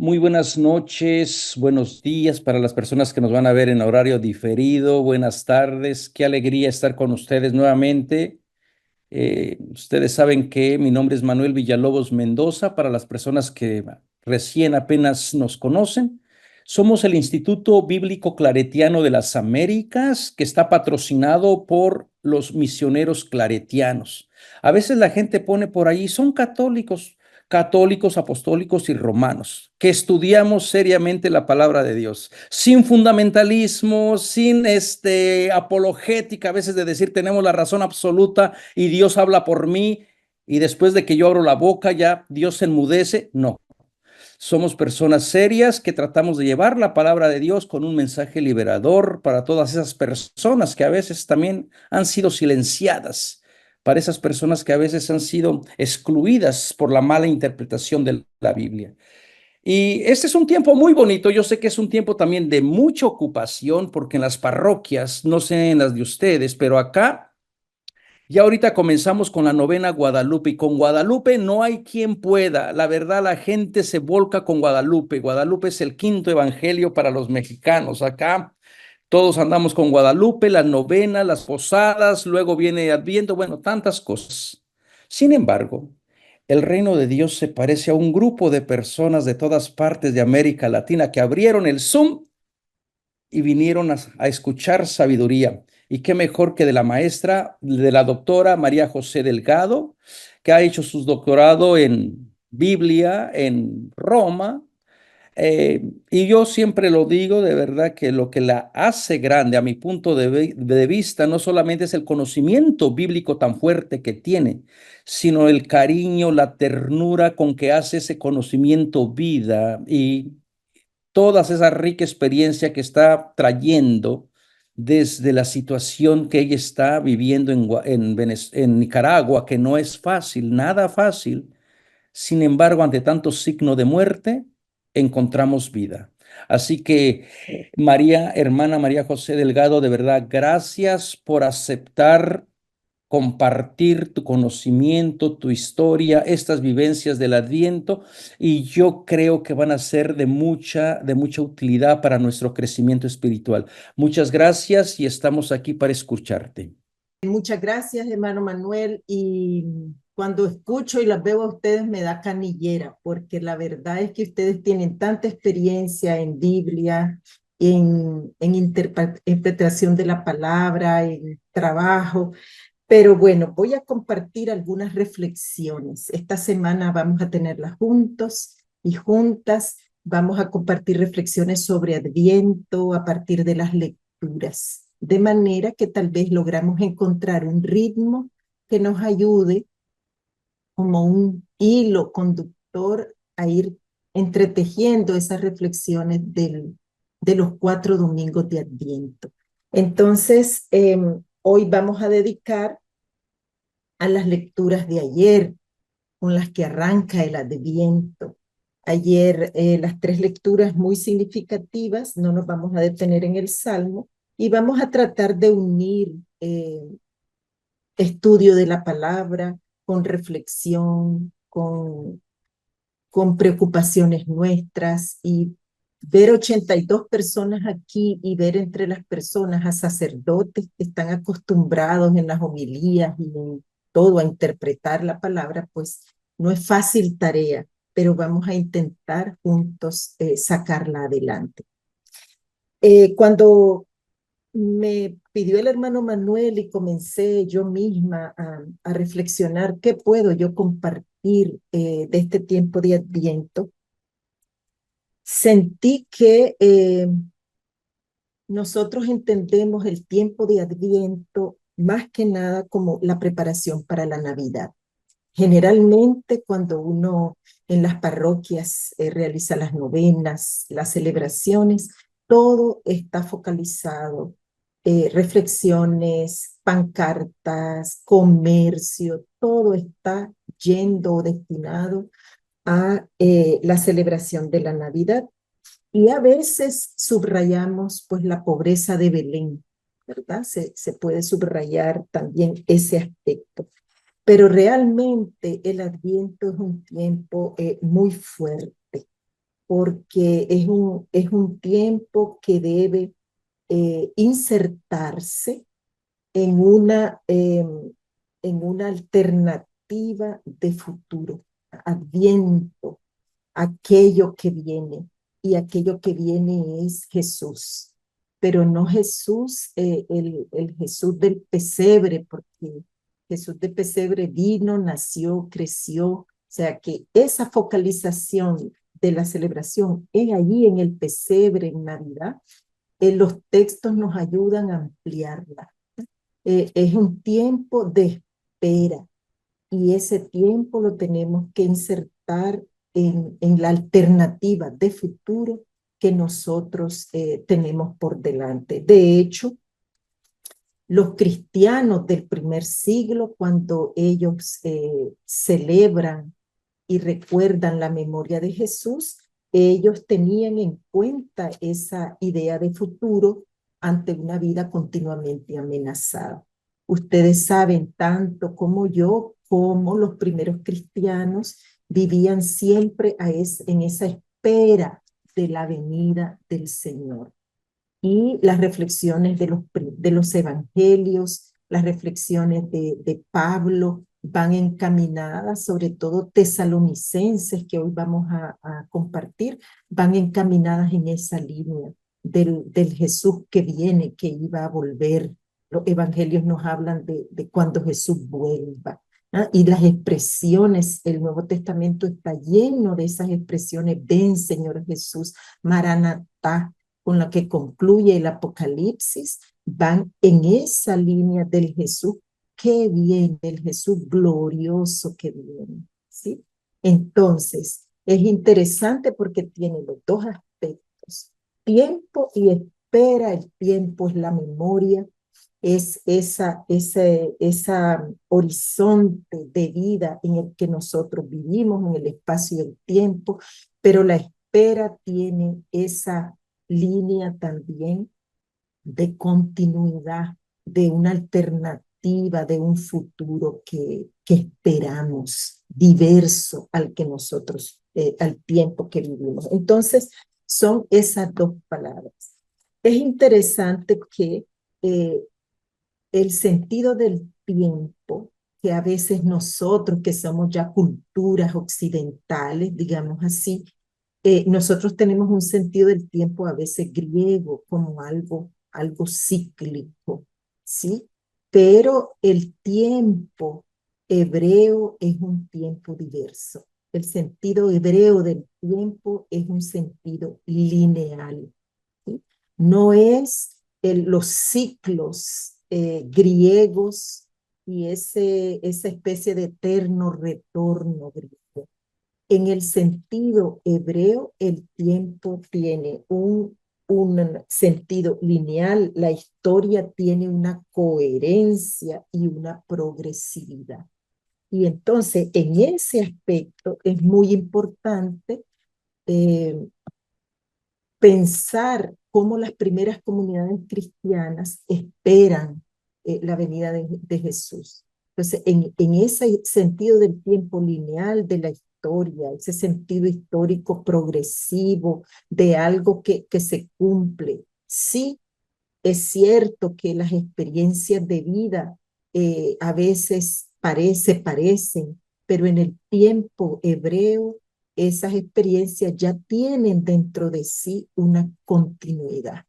Muy buenas noches, buenos días para las personas que nos van a ver en horario diferido. Buenas tardes, qué alegría estar con ustedes nuevamente. Ustedes saben que mi nombre es Manuel Villalobos Mendoza. Para las personas que recién apenas nos conocen, somos el Instituto Bíblico Claretiano de las Américas, que está patrocinado por los misioneros claretianos. A veces la gente pone por ahí, son católicos, católicos, apostólicos y romanos, que estudiamos seriamente la palabra de Dios, sin fundamentalismo, sin apologética, a veces de decir tenemos la razón absoluta y Dios habla por mí, y después de que yo abro la boca ya Dios se enmudece. No, somos personas serias que tratamos de llevar la palabra de Dios con un mensaje liberador para todas esas personas que a veces también han sido silenciadas, para esas personas que a veces han sido excluidas por la mala interpretación de la Biblia. Y este es un tiempo muy bonito. Yo sé que es un tiempo también de mucha ocupación, porque en las parroquias, no sé en las de ustedes, pero acá ya ahorita comenzamos con la novena Guadalupe, y con Guadalupe no hay quien pueda. La verdad, la gente se volca con Guadalupe. Guadalupe es el quinto evangelio para los mexicanos. Acá todos andamos con Guadalupe, las novenas, las posadas, luego viene Adviento, bueno, tantas cosas. Sin embargo, el reino de Dios se parece a un grupo de personas de todas partes de América Latina que abrieron el Zoom y vinieron a escuchar sabiduría. Y qué mejor que de la maestra, de la doctora María José Delgado, que ha hecho su doctorado en Biblia en Roma. Y yo siempre lo digo, de verdad, que lo que la hace grande a mi punto de vista no solamente es el conocimiento bíblico tan fuerte que tiene, sino el cariño, la ternura con que hace ese conocimiento vida, y toda esa rica experiencia que está trayendo desde la situación que ella está viviendo en Nicaragua, que no es fácil, nada fácil. Sin embargo, ante tanto signo de muerte, encontramos vida. Así que, María, hermana María José Delgado, de verdad, gracias por aceptar compartir tu conocimiento, tu historia, estas vivencias del Adviento, y yo creo que van a ser de mucha utilidad para nuestro crecimiento espiritual. Muchas gracias y estamos aquí para escucharte. Muchas gracias, hermano Manuel. Y cuando escucho y las veo a ustedes me da canillera, porque la verdad es que ustedes tienen tanta experiencia en Biblia, en interpretación de la palabra, en trabajo. Pero bueno, voy a compartir algunas reflexiones. Esta semana vamos a tenerlas juntos y juntas. Vamos a compartir reflexiones sobre Adviento a partir de las lecturas, de manera que tal vez logramos encontrar un ritmo que nos ayude como un hilo conductor a ir entretejiendo esas reflexiones de los 4 domingos de Adviento. Entonces, hoy vamos a dedicar a las lecturas de ayer, con las que arranca el Adviento. Ayer las 3 lecturas muy significativas, no nos vamos a detener en el Salmo, y vamos a tratar de unir estudio de la palabra con reflexión, con preocupaciones nuestras, y ver 82 personas aquí y ver entre las personas a sacerdotes que están acostumbrados en las homilías y en todo a interpretar la palabra, pues no es fácil tarea, pero vamos a intentar juntos sacarla adelante. Cuando me pidió el hermano Manuel y comencé yo misma a reflexionar qué puedo yo compartir de este tiempo de Adviento, sentí que nosotros entendemos el tiempo de Adviento más que nada como la preparación para la Navidad. Generalmente cuando uno en las parroquias realiza las novenas, las celebraciones, todo está focalizado, reflexiones, pancartas, comercio, todo está yendo o destinado a la celebración de la Navidad. Y a veces subrayamos pues la pobreza de Belén, ¿verdad? Se puede subrayar también ese aspecto. Pero realmente el Adviento es un tiempo muy fuerte. porque es un tiempo que debe insertarse en una alternativa de futuro, adviento, aquello que viene, y aquello que viene es Jesús, pero no Jesús, el Jesús del pesebre, porque Jesús del pesebre vino, nació, creció, o sea que esa focalización de la celebración es allí en el pesebre, en Navidad. Los textos nos ayudan a ampliarla. Es un tiempo de espera, y ese tiempo lo tenemos que insertar en la alternativa de futuro que nosotros tenemos por delante. De hecho, los cristianos del primer siglo, cuando ellos celebran y recuerdan la memoria de Jesús, ellos tenían en cuenta esa idea de futuro ante una vida continuamente amenazada. Ustedes saben tanto como yo, como los primeros cristianos vivían siempre en esa espera de la venida del Señor. Y las reflexiones de los evangelios, las reflexiones de Pablo van encaminadas, sobre todo tesalonicenses que hoy vamos a compartir, van encaminadas en esa línea del Jesús que viene, que iba a volver. Los evangelios nos hablan de cuando Jesús vuelva. Y las expresiones, el Nuevo Testamento está lleno de esas expresiones: ven Señor Jesús, Maranatá, con la que concluye el Apocalipsis, van en esa línea del Jesús que viene, el Jesús glorioso que viene, ¿sí? Entonces, es interesante porque tiene los dos aspectos: tiempo y espera. El tiempo es la memoria, es esa horizonte de vida en el que nosotros vivimos, en el espacio y el tiempo, pero la espera tiene esa línea también de continuidad, de una alternativa, de un futuro que esperamos, diverso al que nosotros, al tiempo que vivimos. Entonces, son esas dos palabras. Es interesante que el sentido del tiempo, que a veces nosotros que somos ya culturas occidentales, digamos así, nosotros tenemos un sentido del tiempo a veces griego, como algo cíclico, ¿sí? Pero el tiempo hebreo es un tiempo diverso. El sentido hebreo del tiempo es un sentido lineal, ¿sí? No es los ciclos griegos y esa especie de eterno retorno griego. En el sentido hebreo, el tiempo tiene un sentido lineal, la historia tiene una coherencia y una progresividad. Y entonces, en ese aspecto, es muy importante eh, pensar cómo las primeras comunidades cristianas esperan la venida de Jesús. Entonces, en ese sentido del tiempo lineal de la historia, ese sentido histórico progresivo de algo que se cumple, sí es cierto que las experiencias de vida a veces parecen, pero en el tiempo hebreo esas experiencias ya tienen dentro de sí una continuidad.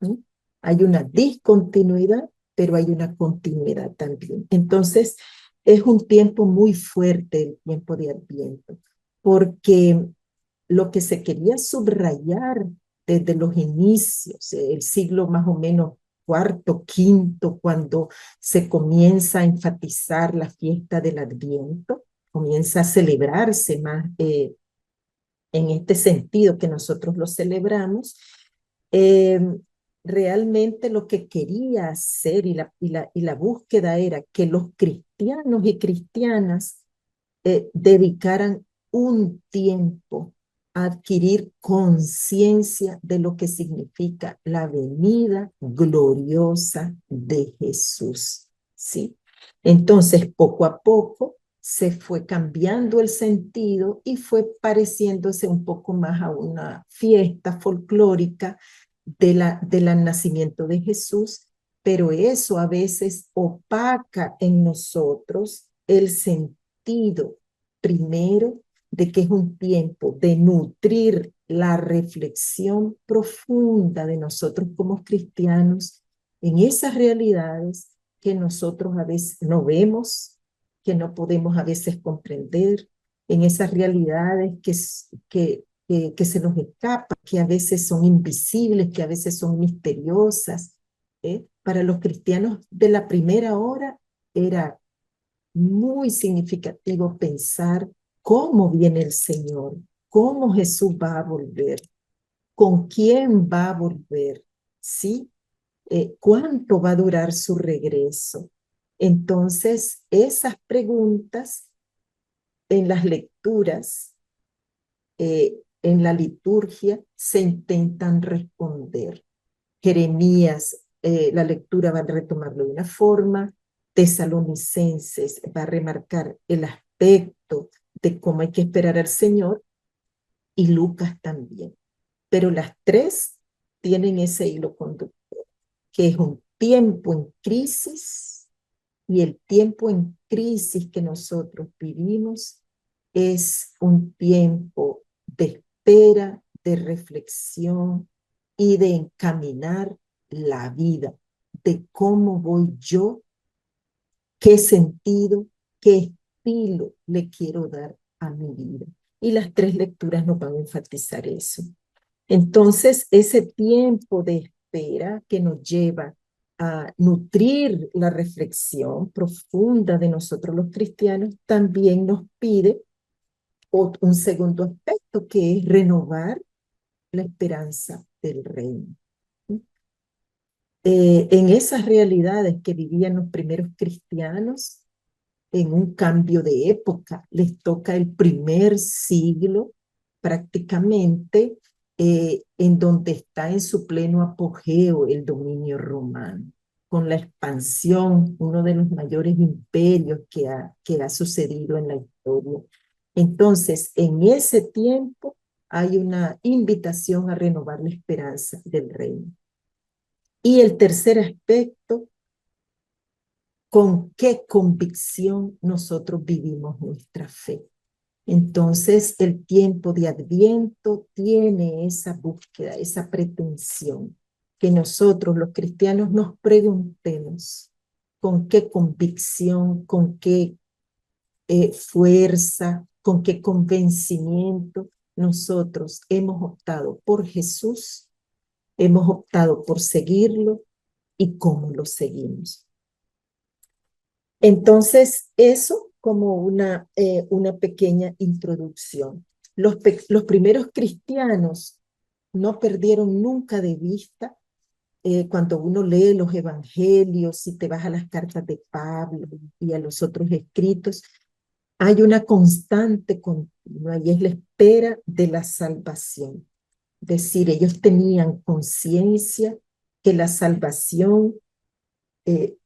¿Sí? Hay una discontinuidad, pero hay una continuidad también. Entonces, es un tiempo muy fuerte el tiempo de Adviento, porque lo que se quería subrayar desde los inicios, el siglo más o menos cuarto, quinto, cuando se comienza a enfatizar la fiesta del Adviento, comienza a celebrarse más en este sentido que nosotros lo celebramos. eh, Realmente lo que quería hacer y la búsqueda era que los cristianos y cristianas dedicaran un tiempo a adquirir conciencia de lo que significa la venida gloriosa de Jesús, ¿sí? Entonces, poco a poco se fue cambiando el sentido y fue pareciéndose un poco más a una fiesta folclórica del nacimiento de Jesús, pero eso a veces opaca en nosotros el sentido, primero, de que es un tiempo de nutrir la reflexión profunda de nosotros como cristianos en esas realidades que nosotros a veces no vemos, que no podemos a veces comprender, en esas realidades que se nos escapan, que a veces son invisibles, que a veces son misteriosas. Para los cristianos de la primera hora era muy significativo pensar cómo viene el Señor, cómo Jesús va a volver, con quién va a volver, ¿sí? ¿Cuánto va a durar su regreso? Entonces, esas preguntas en las lecturas, en la liturgia, se intentan responder. Jeremías, la lectura va a retomarlo de una forma, Tesalonicenses va a remarcar el aspecto de cómo hay que esperar al Señor, y Lucas también. Pero las tres tienen ese hilo conductor, que es un tiempo en crisis, y el tiempo en crisis que nosotros vivimos es un tiempo de espera, de reflexión y de encaminar la vida, de cómo voy yo, qué sentido, qué estilo le quiero dar a mi vida. Y las tres lecturas nos van a enfatizar eso. Entonces, ese tiempo de espera que nos lleva a nutrir la reflexión profunda de nosotros los cristianos, también nos pide un segundo aspecto, que es renovar la esperanza del reino. En esas realidades que vivían los primeros cristianos, en un cambio de época, les toca el primer siglo prácticamente, en donde está en su pleno apogeo el dominio romano, con la expansión, uno de los mayores imperios que ha sucedido en la historia. Entonces, en ese tiempo hay una invitación a renovar la esperanza del reino. Y el tercer aspecto, con qué convicción nosotros vivimos nuestra fe. Entonces, el tiempo de Adviento tiene esa búsqueda, esa pretensión, que nosotros los cristianos nos preguntemos con qué convicción, con qué fuerza, con qué convencimiento nosotros hemos optado por Jesús, hemos optado por seguirlo y cómo lo seguimos. Entonces, eso como una pequeña introducción. Los primeros cristianos no perdieron nunca de vista, cuando uno lee los evangelios y te vas a las cartas de Pablo y a los otros escritos, hay una constante continua y es la espera de la salvación. Es decir, ellos tenían conciencia que la salvación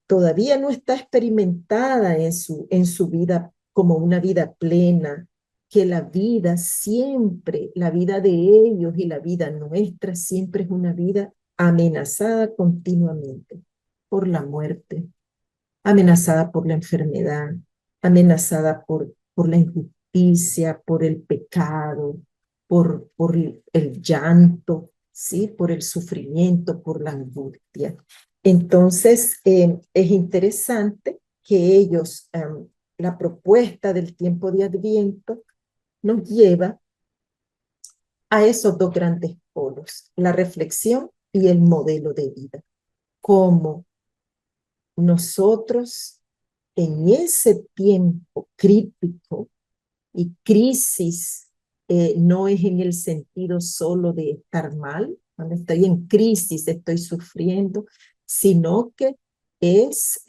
todavía no está experimentada en su vida como una vida plena, que la vida siempre, la vida de ellos y la vida nuestra siempre es una vida amenazada continuamente por la muerte, amenazada por la enfermedad, amenazada por la injusticia, por el pecado, por el llanto, ¿sí? Por el sufrimiento, por la angustia. Entonces, es interesante que ellos, la propuesta del tiempo de Adviento, nos lleva a esos dos grandes polos, la reflexión y el modelo de vida. Cómo nosotros en ese tiempo crítico y crisis, no es en el sentido solo de estar mal, cuando estoy en crisis, estoy sufriendo, sino que es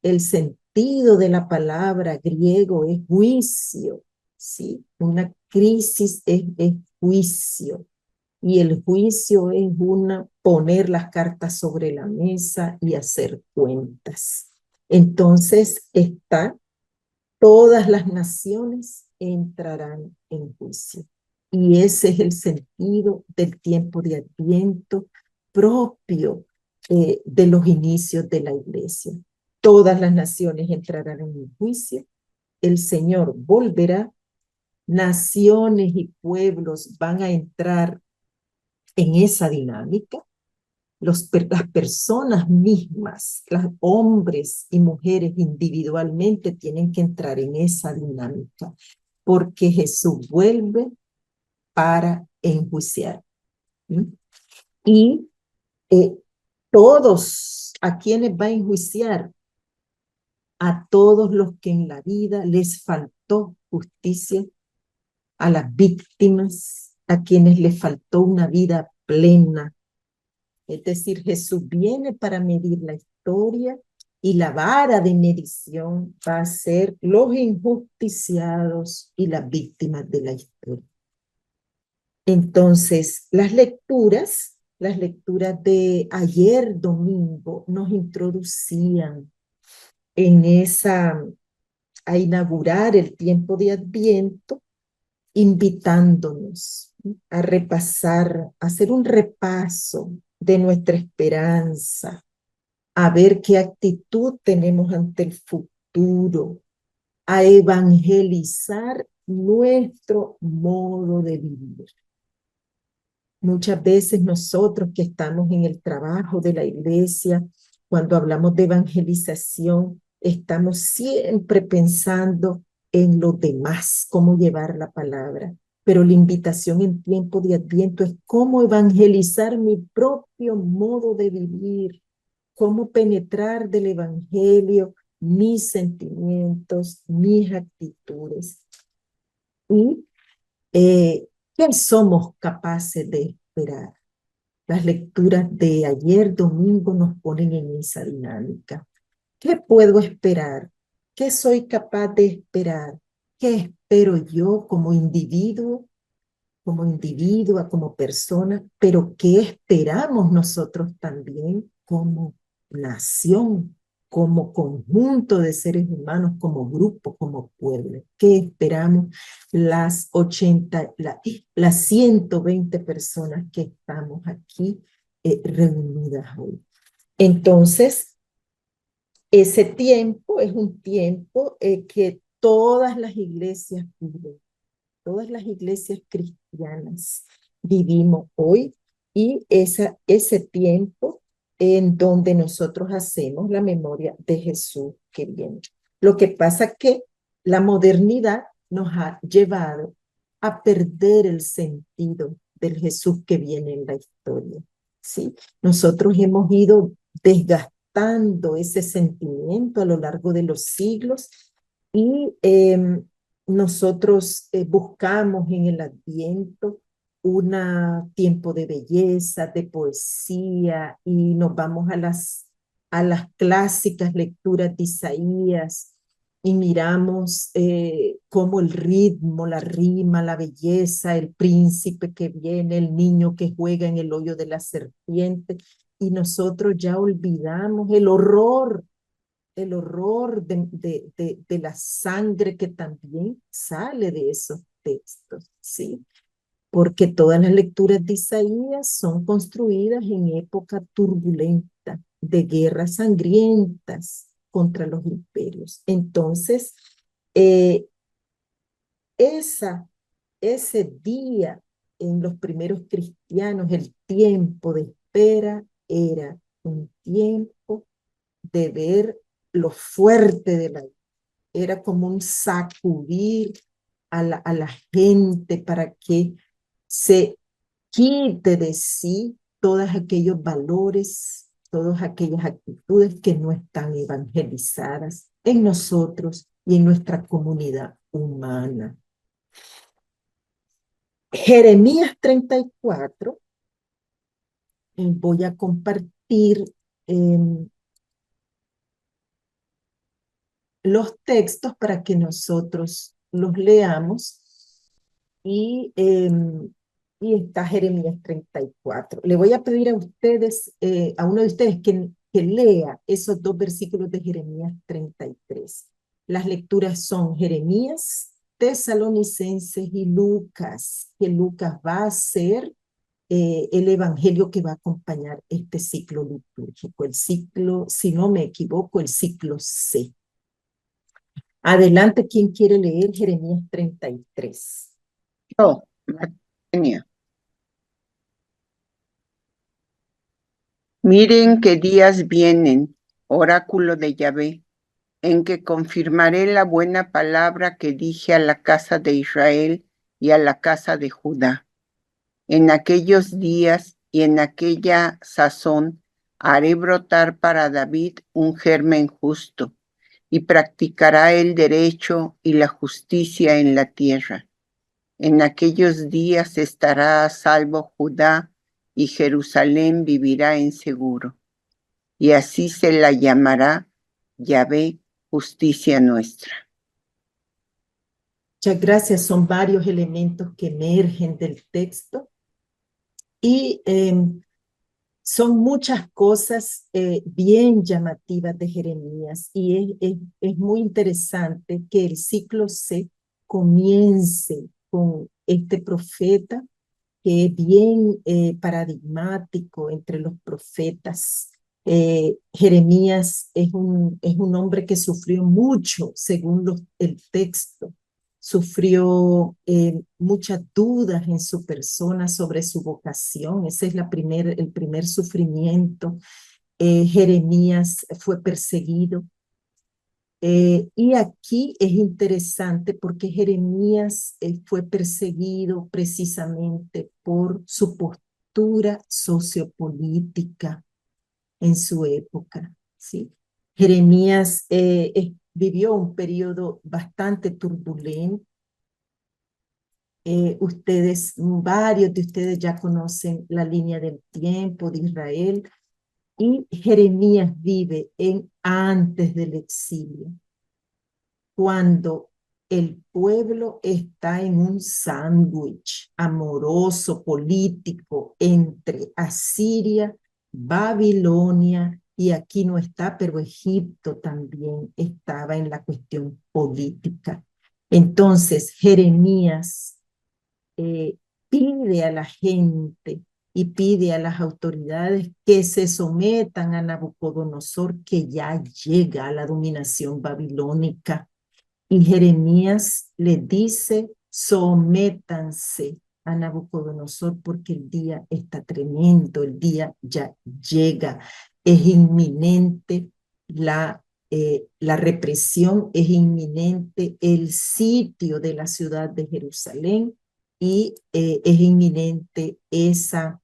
el sentido de la palabra griego es juicio, ¿sí? Una crisis es juicio, y el juicio es poner las cartas sobre la mesa y hacer cuentas. Entonces está todas las naciones entrarán en juicio. Y ese es el sentido del tiempo de Adviento propio de los inicios de la iglesia. Todas las naciones entrarán en juicio, el Señor volverá, naciones y pueblos van a entrar en esa dinámica, las personas mismas, los hombres y mujeres individualmente tienen que entrar en esa dinámica, porque Jesús vuelve para enjuiciar. ¿Mm? Y todos a quienes va a enjuiciar, a todos los que en la vida les faltó justicia, a las víctimas, a quienes les faltó una vida plena. Es decir, Jesús viene para medir la historia y la vara de medición va a ser los injusticiados y las víctimas de la historia. Entonces, las lecturas de ayer domingo nos introducían en a inaugurar el tiempo de Adviento, invitándonos a repasar, a hacer un repaso de nuestra esperanza, a ver qué actitud tenemos ante el futuro, a evangelizar nuestro modo de vivir. Muchas veces nosotros que estamos en el trabajo de la iglesia, cuando hablamos de evangelización, estamos siempre pensando en los demás, cómo llevar la palabra. Pero la invitación en tiempo de Adviento es cómo evangelizar mi propio modo de vivir, cómo penetrar del evangelio mis sentimientos, mis actitudes. Y ¿qué somos capaces de esperar? Las lecturas de ayer domingo nos ponen en esa dinámica. ¿Qué puedo esperar? ¿Qué soy capaz de esperar? ¿Qué espero yo como individuo, como individua, como persona? Pero ¿qué esperamos nosotros también como nación, como conjunto de seres humanos, como grupo, como pueblo? ¿Qué esperamos las 120 personas que estamos aquí reunidas hoy? Entonces, ese tiempo es un tiempo que todas las iglesias viven, todas las iglesias cristianas vivimos hoy, y ese tiempo en donde nosotros hacemos la memoria de Jesús que viene. Lo que pasa es que la modernidad nos ha llevado a perder el sentido del Jesús que viene en la historia, ¿sí? Nosotros hemos ido desgastando ese sentimiento a lo largo de los siglos y nosotros buscamos en el Adviento un tiempo de belleza, de poesía, y nos vamos a las clásicas lecturas de Isaías y miramos cómo el ritmo, la rima, la belleza, el príncipe que viene, el niño que juega en el hoyo de la serpiente, y nosotros ya olvidamos el horror de la sangre que también sale de esos textos, ¿sí? Porque todas las lecturas de Isaías son construidas en época turbulenta, de guerras sangrientas contra los imperios. Entonces, eh, esa, ese día en los primeros cristianos, el tiempo de espera era un tiempo de ver lo fuerte de la vida. Era como un sacudir a la gente para que se quite de sí todos aquellos valores, todas aquellas actitudes que no están evangelizadas en nosotros y en nuestra comunidad humana. Jeremías 34, voy a compartir los textos para que nosotros los leamos, y está Jeremías 34. Le voy a pedir a ustedes, a uno de ustedes que lea esos dos versículos de Jeremías 33. Las lecturas son Jeremías, Tesalonicenses y Lucas, que Lucas va a ser el evangelio que va a acompañar este ciclo litúrgico, el ciclo, si no me equivoco, el ciclo C. Adelante, ¿quién quiere leer Jeremías 33? Yo, Martenia. Miren qué días vienen, oráculo de Yahvé, en que confirmaré la buena palabra que dije a la casa de Israel y a la casa de Judá. En aquellos días y en aquella sazón haré brotar para David un germen justo, y practicará el derecho y la justicia en la tierra. En aquellos días estará a salvo Judá, y Jerusalén vivirá en seguro. Y así se la llamará Yahvé, justicia nuestra. Muchas gracias. Son varios elementos que emergen del texto y son muchas cosas bien llamativas de Jeremías y es muy interesante que el ciclo C comience con este profeta que es bien paradigmático entre los profetas. Jeremías es un hombre que sufrió mucho, según el texto. Sufrió muchas dudas en su persona sobre su vocación. Ese es el primer sufrimiento. Jeremías fue perseguido. Y aquí es interesante porque Jeremías fue perseguido precisamente por su postura sociopolítica en su época, ¿sí? Jeremías vivió un periodo bastante turbulento. Varios de ustedes ya conocen la línea del tiempo de Israel y Jeremías vive antes del exilio, cuando el pueblo está en un sándwich amoroso, político, entre Asiria, Babilonia, y aquí no está, pero Egipto también estaba en la cuestión política. Entonces, Jeremías pide a la gente y pide a las autoridades que se sometan a Nabucodonosor, que ya llega a la dominación babilónica. Y Jeremías le dice, sométanse a Nabucodonosor porque el día está tremendo, el día ya llega, es inminente la represión, es inminente el sitio de la ciudad de Jerusalén y es inminente esa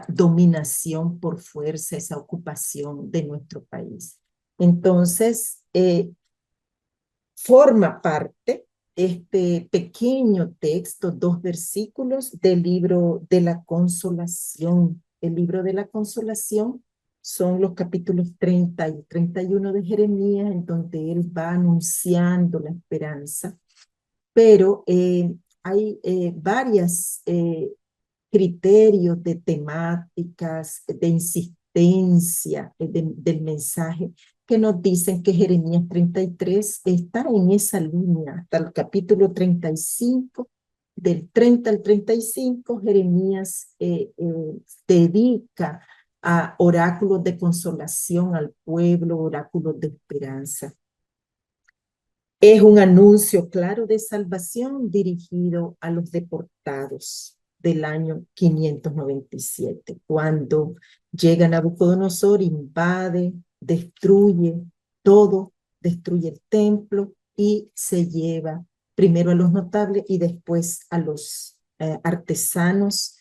dominación por fuerza, esa ocupación de nuestro país. Entonces, forma parte este pequeño texto, 2 versículos del libro de la Consolación. El libro de la Consolación son los capítulos 30 y 31 de Jeremías, en donde él va anunciando la esperanza, pero hay varios criterios de temáticas, de insistencia del mensaje que nos dicen que Jeremías 33 está en esa línea hasta el capítulo 35. Del 30 al 35, Jeremías dedica a oráculos de consolación al pueblo, oráculos de esperanza. Es un anuncio claro de salvación dirigido a los deportados del año 597, cuando llega Nabucodonosor, invade, destruye todo, destruye el templo y se lleva primero a los notables y después a los artesanos,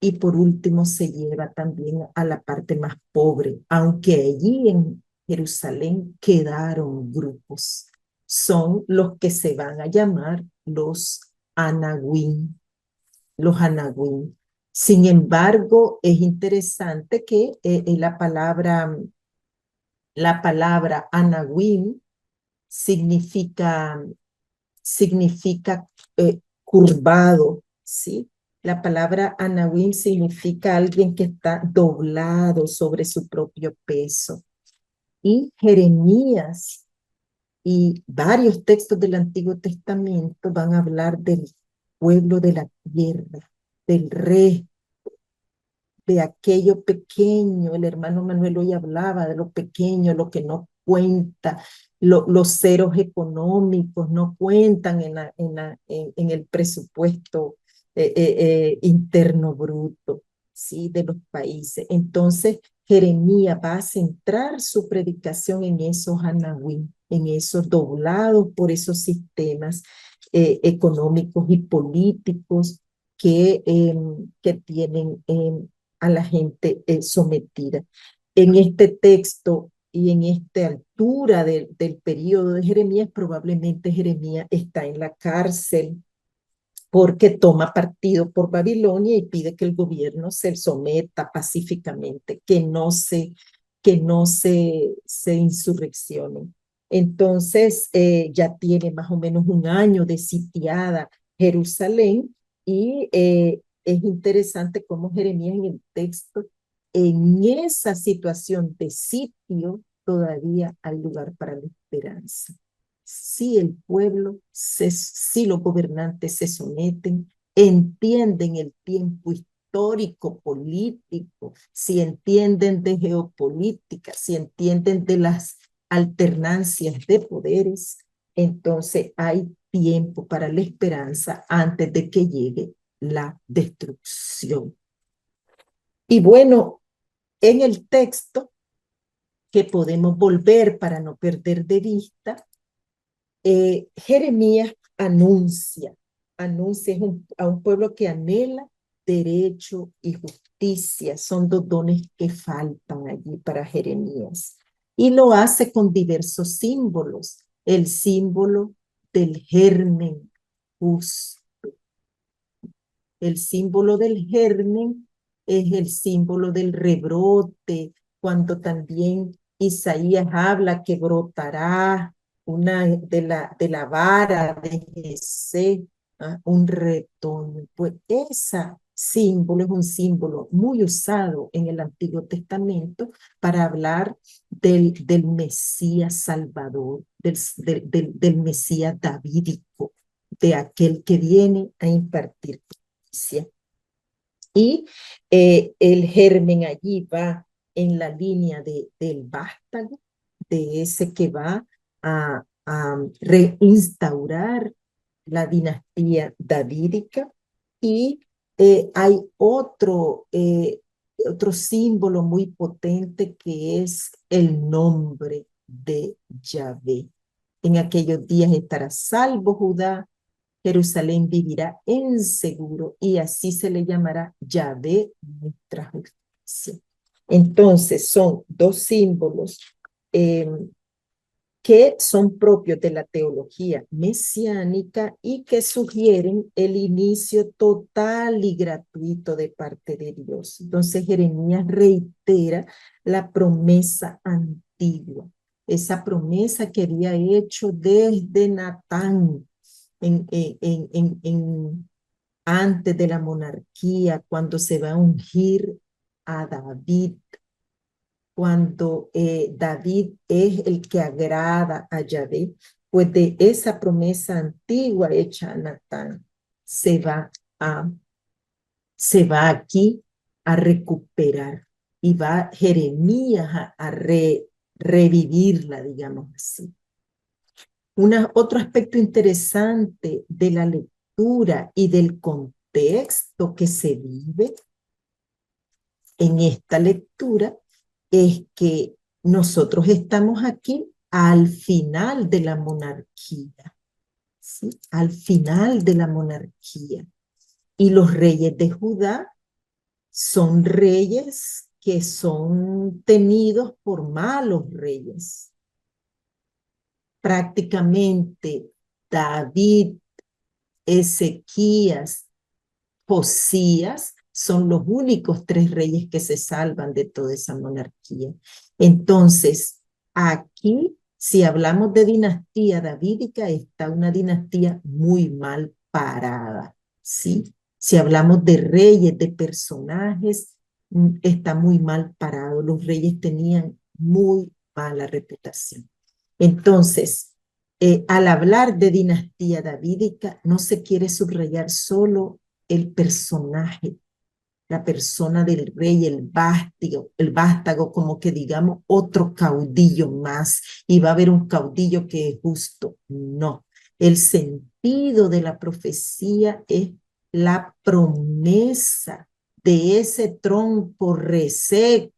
y por último se lleva también a la parte más pobre, aunque allí en Jerusalén quedaron grupos. Son los que se van a llamar los Anahuim, los Anahuim. Sin embargo, es interesante que la palabra Anahuim significa curvado, ¿sí? La palabra Anahuim significa alguien que está doblado sobre su propio peso. Y Jeremías Y varios textos del Antiguo Testamento van a hablar del pueblo de la tierra, del rey, de aquello pequeño. El hermano Manuel hoy hablaba de lo pequeño, lo que no cuenta, los ceros económicos no cuentan en el presupuesto interno bruto, ¿sí? De los países. Entonces, Jeremías va a centrar su predicación en esos anahuim, en esos doblados por esos sistemas económicos y políticos que tienen a la gente sometida. En este texto y en esta altura del periodo de Jeremías, probablemente Jeremías está en la cárcel porque toma partido por Babilonia y pide que el gobierno se someta pacíficamente, que no se insurreccionen. Entonces, ya tiene más o menos un año de sitiada Jerusalén y es interesante cómo Jeremías en el texto, en esa situación de sitio, todavía hay lugar para la esperanza. Si el pueblo, si los gobernantes se someten, entienden el tiempo histórico, político, si entienden de geopolítica, si entienden de las alternancias de poderes, entonces hay tiempo para la esperanza antes de que llegue la destrucción. Y bueno, en el texto que podemos volver para no perder de vista, Jeremías anuncia a un pueblo que anhela derecho y justicia. Son dos dones que faltan allí para Jeremías. Y lo hace con diversos símbolos. El símbolo del germen justo. El símbolo del germen es el símbolo del rebrote, cuando también Isaías habla que brotará una de la vara de Jesé, un retoño. Pues ese símbolo es un símbolo muy usado en el Antiguo Testamento para hablar del Mesías Salvador, del Mesías davídico, de aquel que viene a impartir justicia. Y el germen allí va en la línea del vástago, de ese que va a reinstaurar la dinastía davídica. Y hay otro símbolo muy potente que es el nombre de Yahvé. En aquellos días estará salvo Judá, Jerusalén vivirá en seguro y así se le llamará Yahvé nuestra justicia. Entonces son dos símbolos que son propios de la teología mesiánica y que sugieren el inicio total y gratuito de parte de Dios. Entonces Jeremías reitera la promesa antigua, esa promesa que había hecho desde Natán antes de la monarquía, cuando se va a ungir a David, cuando David es el que agrada a Yahvé, pues de esa promesa antigua hecha a Natán se va aquí a recuperar y va Jeremías a revivirla, digamos así. Otro aspecto interesante de la lectura y del contexto que se vive en esta lectura es que nosotros estamos aquí al final de la monarquía, ¿sí? Al final de la monarquía. Y los reyes de Judá son reyes que son tenidos por malos reyes. Prácticamente David, Ezequías, Josías son los únicos tres reyes que se salvan de toda esa monarquía. Entonces, aquí, si hablamos de dinastía davídica, está una dinastía muy mal parada, ¿sí? Si hablamos de reyes, de personajes, está muy mal parado. Los reyes tenían muy mala reputación. Entonces, al hablar de dinastía davídica, no se quiere subrayar solo el personaje, la persona del rey, el vástago, como que digamos otro caudillo más, y va a haber un caudillo que es justo. No, el sentido de la profecía es la promesa de ese tronco reseco.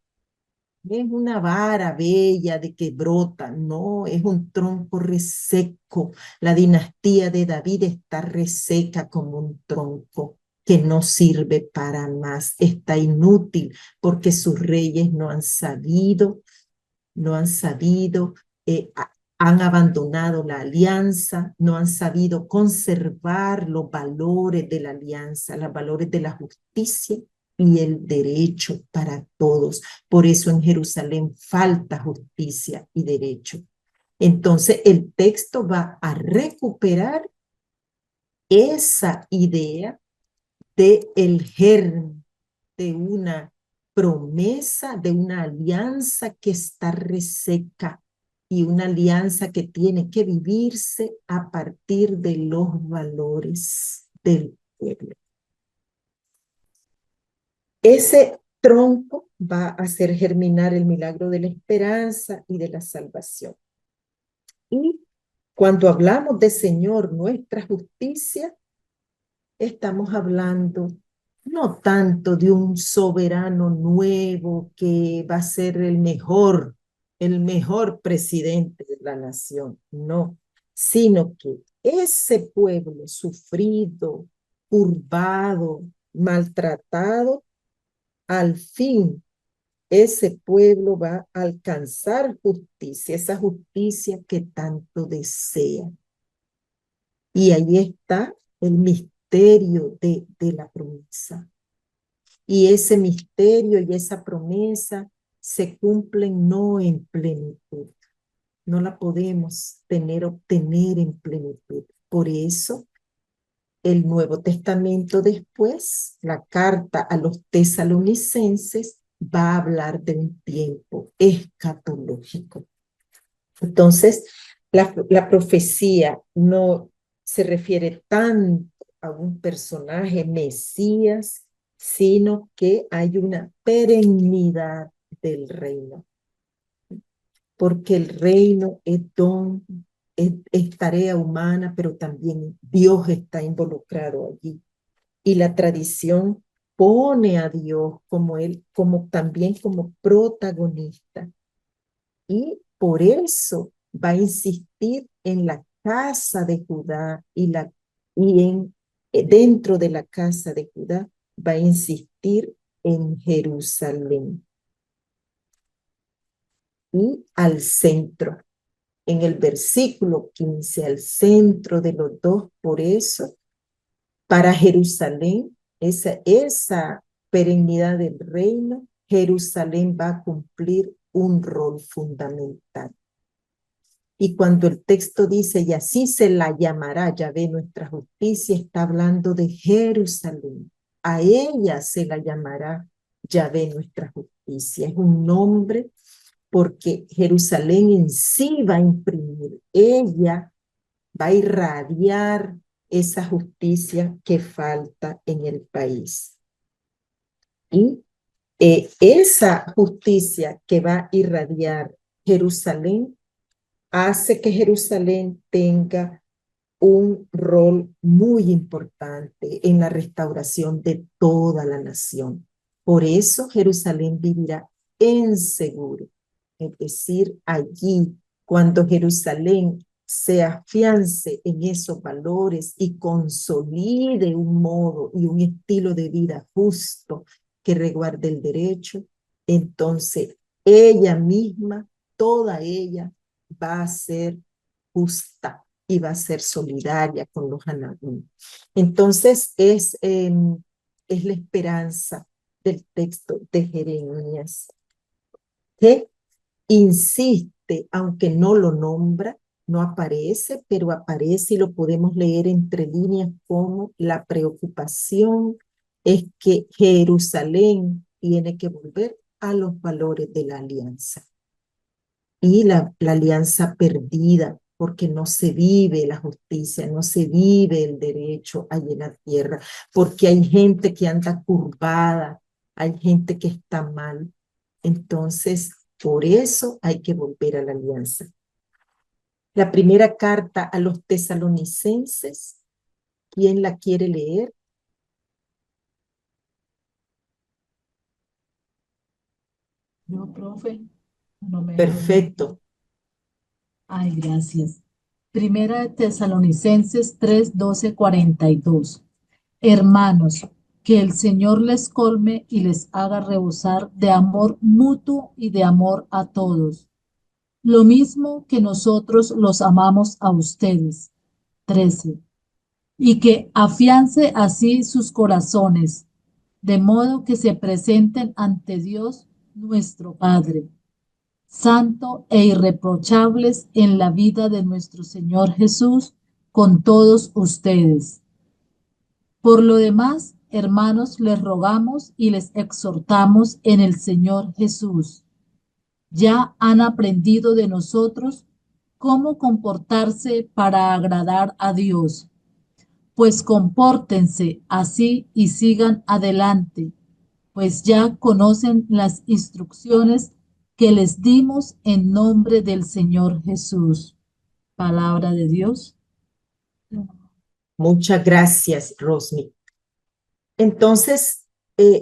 No es una vara bella de que brota, no, es un tronco reseco. La dinastía de David está reseca como un tronco que no sirve para más, está inútil porque sus reyes no han sabido, han abandonado la alianza, no han sabido conservar los valores de la alianza, los valores de la justicia y el derecho para todos. Por eso en Jerusalén falta justicia y derecho. Entonces el texto va a recuperar esa idea de el germen de una promesa, de una alianza que está reseca y una alianza que tiene que vivirse a partir de los valores del pueblo. Ese tronco va a hacer germinar el milagro de la esperanza y de la salvación. Y cuando hablamos de Señor, nuestra justicia, estamos hablando no tanto de un soberano nuevo que va a ser el mejor presidente de la nación, no, sino que ese pueblo sufrido, curvado, maltratado, al fin ese pueblo va a alcanzar justicia, esa justicia que tanto desea. Y ahí está el misterio de la promesa. Y ese misterio y esa promesa se cumplen no en plenitud. No la podemos obtener en plenitud. Por eso, el Nuevo Testamento después, la carta a los tesalonicenses, va a hablar de un tiempo escatológico. Entonces, la profecía no se refiere tanto a un personaje mesías, sino que hay una perennidad del reino. Porque el reino es don, es tarea humana, pero también Dios está involucrado allí. Y la tradición pone a Dios también como protagonista. Y por eso va a insistir en la casa de Judá dentro de la casa de Judá va a insistir en Jerusalén y al centro. En el versículo 15, al centro de los dos, por eso, para Jerusalén, esa perennidad del reino, Jerusalén va a cumplir un rol fundamental. Y cuando el texto dice, y así se la llamará Yahvé nuestra justicia, está hablando de Jerusalén. A ella se la llamará Yahvé nuestra justicia. Es un nombre porque Jerusalén en sí va a imprimir, ella va a irradiar esa justicia que falta en el país. Y esa justicia que va a irradiar Jerusalén hace que Jerusalén tenga un rol muy importante en la restauración de toda la nación. Por eso Jerusalén vivirá en seguro. Es decir, allí, cuando Jerusalén se afiance en esos valores y consolide un modo y un estilo de vida justo que resguarde el derecho, entonces ella misma, toda ella, va a ser justa y va a ser solidaria con los anadim. Entonces es la esperanza del texto de Jeremías, que insiste, aunque no lo nombra, no aparece, pero aparece y lo podemos leer entre líneas como la preocupación es que Jerusalén tiene que volver a los valores de la alianza. Y la alianza perdida porque no se vive la justicia, no se vive el derecho allí en la tierra, porque hay gente que anda curvada, hay gente que está mal. Entonces, por eso hay que volver a la alianza. La primera carta a los tesalonicenses, ¿quién la quiere leer? Yo, profe, no me deja ver. Perfecto. Ay, gracias. Primera de Tesalonicenses 3, 12, 42. Hermanos, que el Señor les colme y les haga rebosar de amor mutuo y de amor a todos, lo mismo que nosotros los amamos a ustedes. 13. Y que afiance así sus corazones, de modo que se presenten ante Dios nuestro Padre, santo e irreprochables en la vida de nuestro Señor Jesús, con todos ustedes. Por lo demás, hermanos, les rogamos y les exhortamos en el Señor Jesús. Ya han aprendido de nosotros cómo comportarse para agradar a Dios. Pues compórtense así y sigan adelante, pues ya conocen las instrucciones que les dimos en nombre del Señor Jesús. Palabra de Dios. Muchas gracias, Rosmy. Entonces,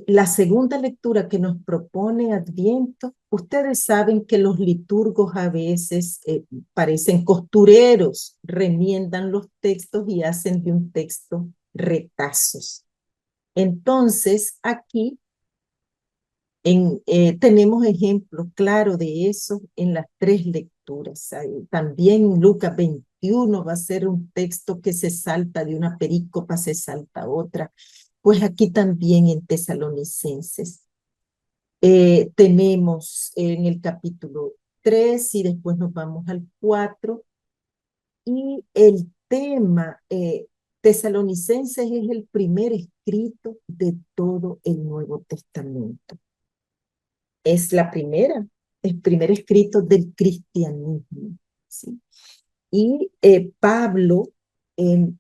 la segunda lectura que nos propone Adviento, ustedes saben que los liturgos a veces parecen costureros, remiendan los textos y hacen de un texto retazos. Entonces, aquí tenemos ejemplos claros de eso en las tres lecturas. También Lucas 21 va a ser un texto que se salta de una perícopa, se salta a otra. Pues aquí también en Tesalonicenses tenemos en el capítulo 3 y después nos vamos al 4. Y el tema Tesalonicenses es el primer escrito de todo el Nuevo Testamento. Es el primer escrito del cristianismo, ¿sí? Y Pablo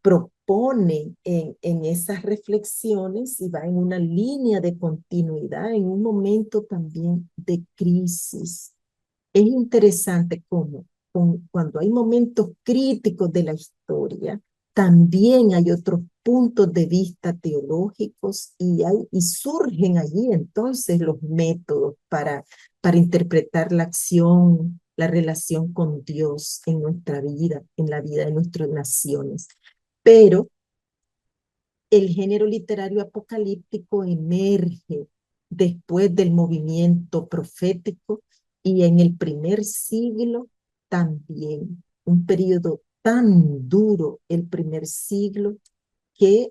propone en esas reflexiones y va en una línea de continuidad, en un momento también de crisis. Es interesante cómo cuando hay momentos críticos de la historia, también hay otros puntos de vista teológicos y surgen allí entonces los métodos para interpretar la acción, la relación con Dios en nuestra vida, en la vida de nuestras naciones. Pero el género literario apocalíptico emerge después del movimiento profético y en el primer siglo también, un periodo tan duro, el primer siglo, que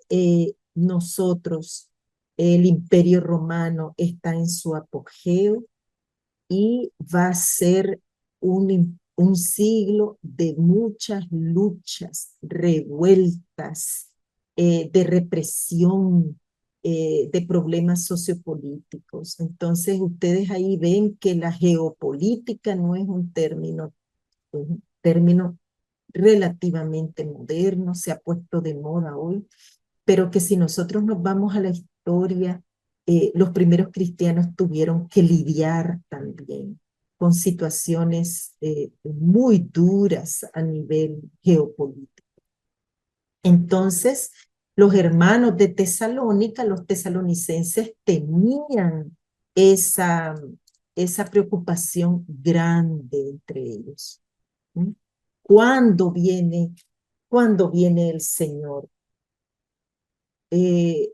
nosotros, el Imperio Romano está en su apogeo y va a ser un siglo de muchas luchas, revueltas, de represión, de problemas sociopolíticos. Entonces, ustedes ahí ven que la geopolítica no es un término relativamente moderno, se ha puesto de moda hoy, pero que si nosotros nos vamos a la historia, los primeros cristianos tuvieron que lidiar también con situaciones muy duras a nivel geopolítico. Entonces, los hermanos de Tesalónica, los tesalonicenses, tenían esa preocupación grande entre ellos. ¿Mm? ¿Cuándo viene el Señor?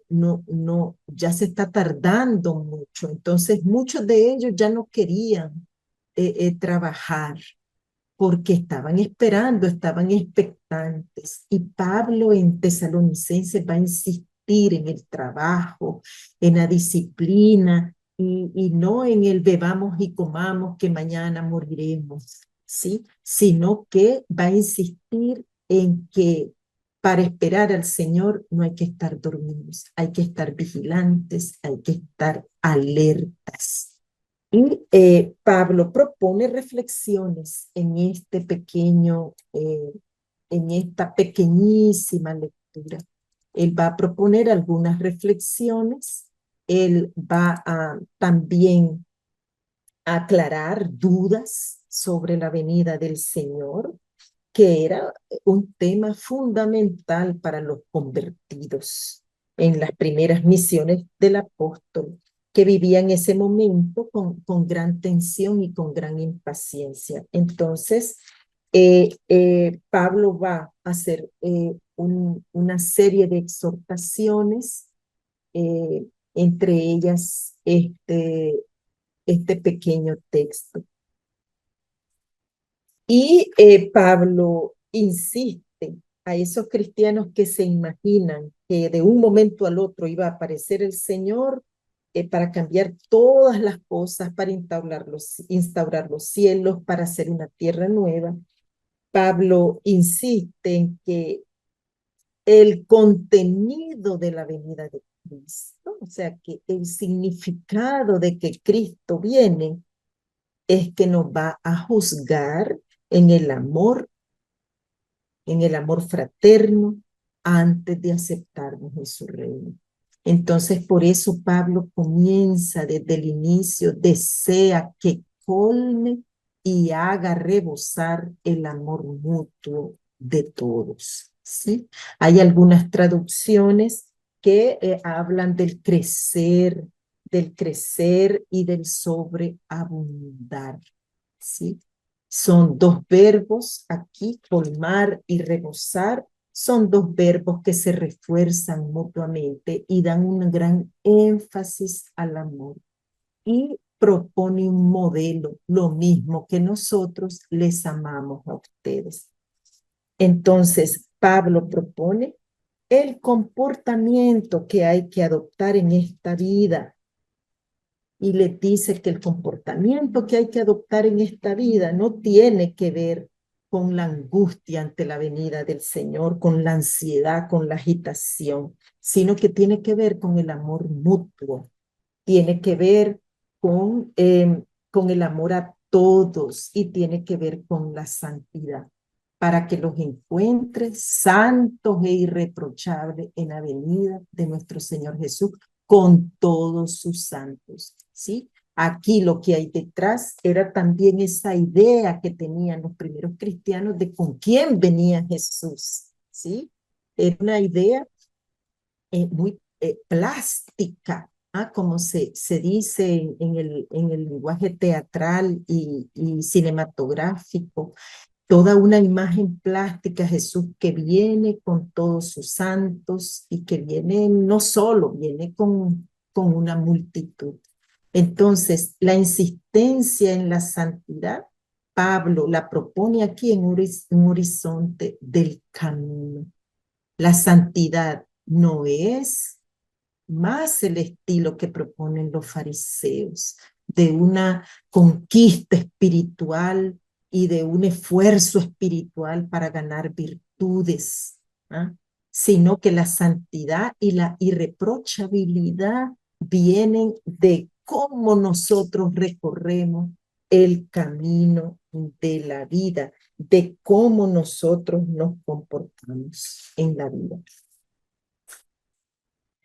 No, ya se está tardando mucho. Entonces, muchos de ellos ya no querían trabajar porque estaban esperando, estaban expectantes. Y Pablo en Tesalonicenses va a insistir en el trabajo, en la disciplina y no en el bebamos y comamos que mañana moriremos, ¿sí? Sino que va a insistir en que para esperar al Señor no hay que estar dormidos, hay que estar vigilantes, hay que estar alertas. Y Pablo propone reflexiones en este pequeño, en esta pequeñísima lectura. Él va a proponer algunas reflexiones. Él va a también aclarar dudas sobre la venida del Señor, que era un tema fundamental para los convertidos en las primeras misiones del apóstol, que vivía en ese momento con gran tensión y con gran impaciencia. Entonces, Pablo va a hacer una serie de exhortaciones, eh, entre ellas este pequeño texto. Y Pablo insiste a esos cristianos que se imaginan que de un momento al otro iba a aparecer el Señor para cambiar todas las cosas, para instaurar los cielos, para hacer una tierra nueva. Pablo insiste en que el contenido de la venida de Cristo, o sea, que el significado de que Cristo viene es que nos va a juzgar en el amor fraterno, antes de aceptarnos en su reino. Entonces, por eso Pablo comienza desde el inicio, desea que colme y haga rebosar el amor mutuo de todos, ¿sí? Hay algunas traducciones que hablan del crecer y del sobreabundar, ¿sí? Son dos verbos aquí, colmar y rebosar, son dos verbos que se refuerzan mutuamente y dan un gran énfasis al amor. Y propone un modelo, lo mismo que nosotros les amamos a ustedes. Entonces, Pablo propone el comportamiento que hay que adoptar en esta vida, y le dice que el comportamiento que hay que adoptar en esta vida no tiene que ver con la angustia ante la venida del Señor, con la ansiedad, con la agitación, sino que tiene que ver con el amor mutuo, tiene que ver con el amor a todos y tiene que ver con la santidad, para que los encuentre santos e irreprochables en la venida de nuestro Señor Jesús con todos sus santos, ¿sí? Aquí lo que hay detrás era también esa idea que tenían los primeros cristianos de con quién venía Jesús, ¿sí? Era una idea muy plástica, como se dice en el lenguaje teatral y cinematográfico, toda una imagen plástica, Jesús que viene con todos sus santos y que viene no solo, viene con una multitud. Entonces, la insistencia en la santidad, Pablo la propone aquí en un horizonte del camino. La santidad no es más el estilo que proponen los fariseos, de una conquista espiritual y de un esfuerzo espiritual para ganar virtudes, ¿ah? Sino que la santidad y la irreprochabilidad vienen de cómo nosotros recorremos el camino de la vida, de cómo nosotros nos comportamos en la vida.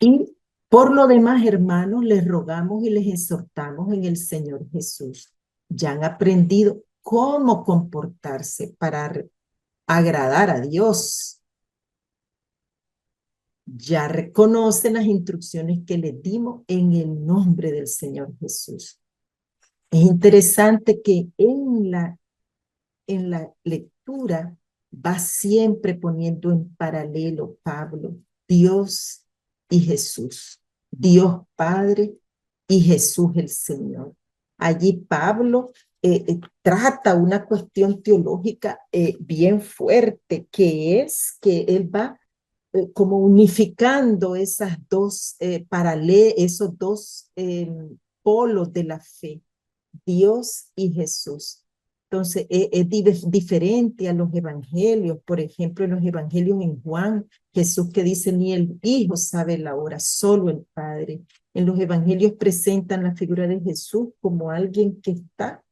Y por lo demás, hermanos, les rogamos y les exhortamos en el Señor Jesús. Ya han aprendido cómo comportarse para agradar a Dios. Ya reconocen las instrucciones que les dimos en el nombre del Señor Jesús. Es interesante que en la lectura va siempre poniendo en paralelo Pablo, Dios y Jesús, Dios Padre y Jesús el Señor. Allí Pablo trata una cuestión teológica bien fuerte, que es que él va como unificando esos dos polos de la fe, Dios y Jesús. Entonces, diferente a los evangelios. Por ejemplo, en los evangelios en Juan, Jesús que dice, ni el Hijo sabe la hora, solo el Padre. En los evangelios presentan la figura de Jesús como alguien que está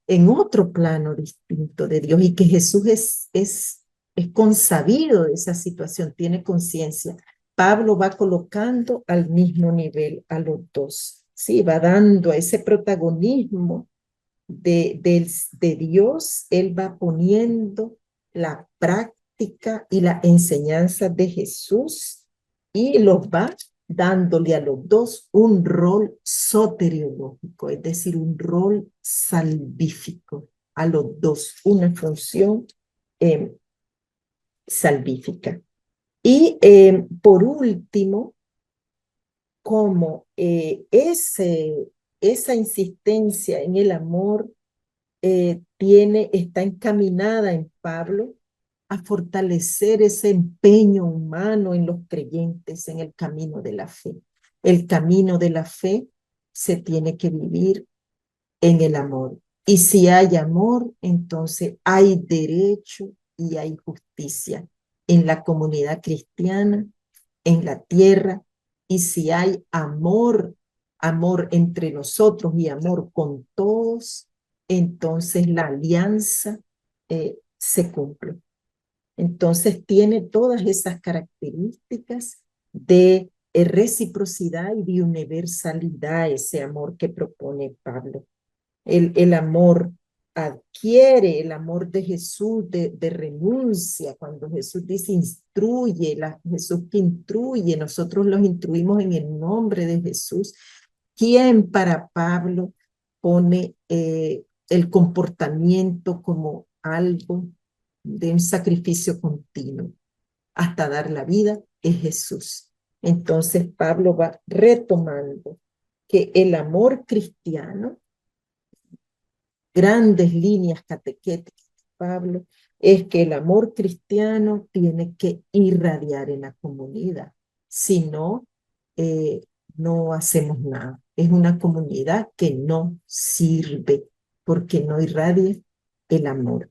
en otro plano distinto de Dios y que Jesús es consabido de esa situación, tiene conciencia. Pablo va colocando al mismo nivel a los dos, ¿sí? Va dando a ese protagonismo de Dios, él va poniendo la práctica y la enseñanza de Jesús y los va dándole a los dos un rol soteriológico, es decir, un rol salvífico, a los dos, una función salvífica. Y por último, como esa insistencia en el amor está encaminada en Pablo a fortalecer ese empeño humano en los creyentes en el camino de la fe. El camino de la fe se tiene que vivir en el amor. Y si hay amor, entonces hay derecho y hay justicia en la comunidad cristiana, en la tierra. Y si hay amor, amor entre nosotros y amor con todos, entonces la alianza se cumple. Entonces tiene todas esas características de reciprocidad y de universalidad, ese amor que propone Pablo. El amor adquiere el amor de Jesús de renuncia, cuando Jesús dice instruye, Jesús que instruye, nosotros los instruimos en el nombre de Jesús, quien para Pablo pone el comportamiento como algo de un sacrificio continuo hasta dar la vida, es Jesús. Entonces Pablo va retomando que el amor cristiano, grandes líneas catequéticas de Pablo, es que el amor cristiano tiene que irradiar en la comunidad. Si no, no hacemos nada. Es una comunidad que no sirve porque no irradia el amor.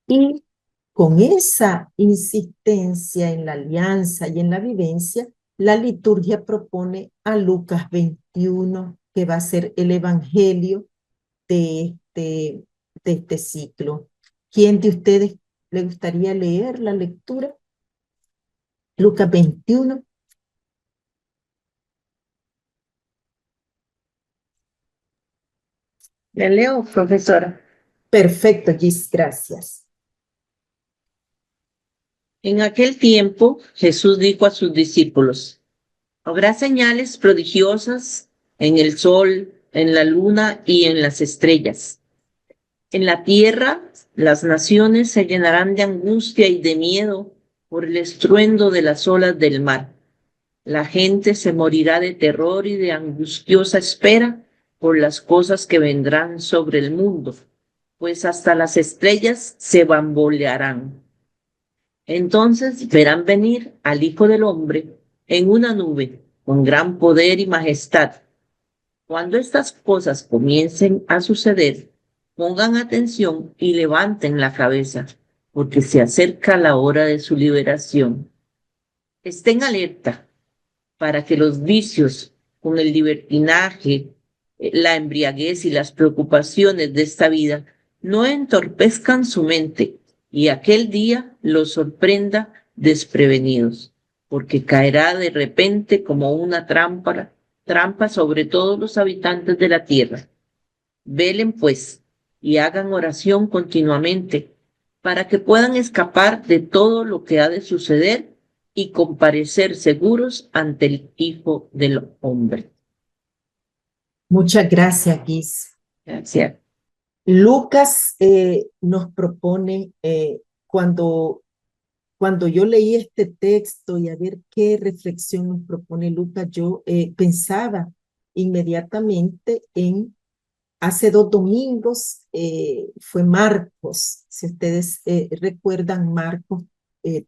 Y con esa insistencia en la alianza y en la vivencia, la liturgia propone a Lucas 21, que va a ser el evangelio de este ciclo. ¿Quién de ustedes le gustaría leer la lectura? Lucas 21. ¿Le leo, profesora? Perfecto, Gis, gracias. En aquel tiempo Jesús dijo a sus discípulos: habrá señales prodigiosas en el sol, en la luna y en las estrellas. En la tierra las naciones se llenarán de angustia y de miedo por el estruendo de las olas del mar. La gente se morirá de terror y de angustiosa espera por las cosas que vendrán sobre el mundo, pues hasta las estrellas se bambolearán. Entonces verán venir al Hijo del Hombre en una nube con gran poder y majestad. Cuando estas cosas comiencen a suceder, pongan atención y levanten la cabeza, porque se acerca la hora de su liberación. Estén alerta para que los vicios, con el libertinaje, la embriaguez y las preocupaciones de esta vida no entorpezcan su mente y aquel día los sorprenda desprevenidos, porque caerá de repente como una trampa sobre todos los habitantes de la tierra. Velen pues y hagan oración continuamente para que puedan escapar de todo lo que ha de suceder y comparecer seguros ante el Hijo del Hombre. Muchas gracias, Gis. Gracias. Lucas nos propone, cuando yo leí este texto y a ver qué reflexión nos propone Lucas, yo pensaba inmediatamente en hace 2 domingos, fue Marcos, si ustedes recuerdan, Marcos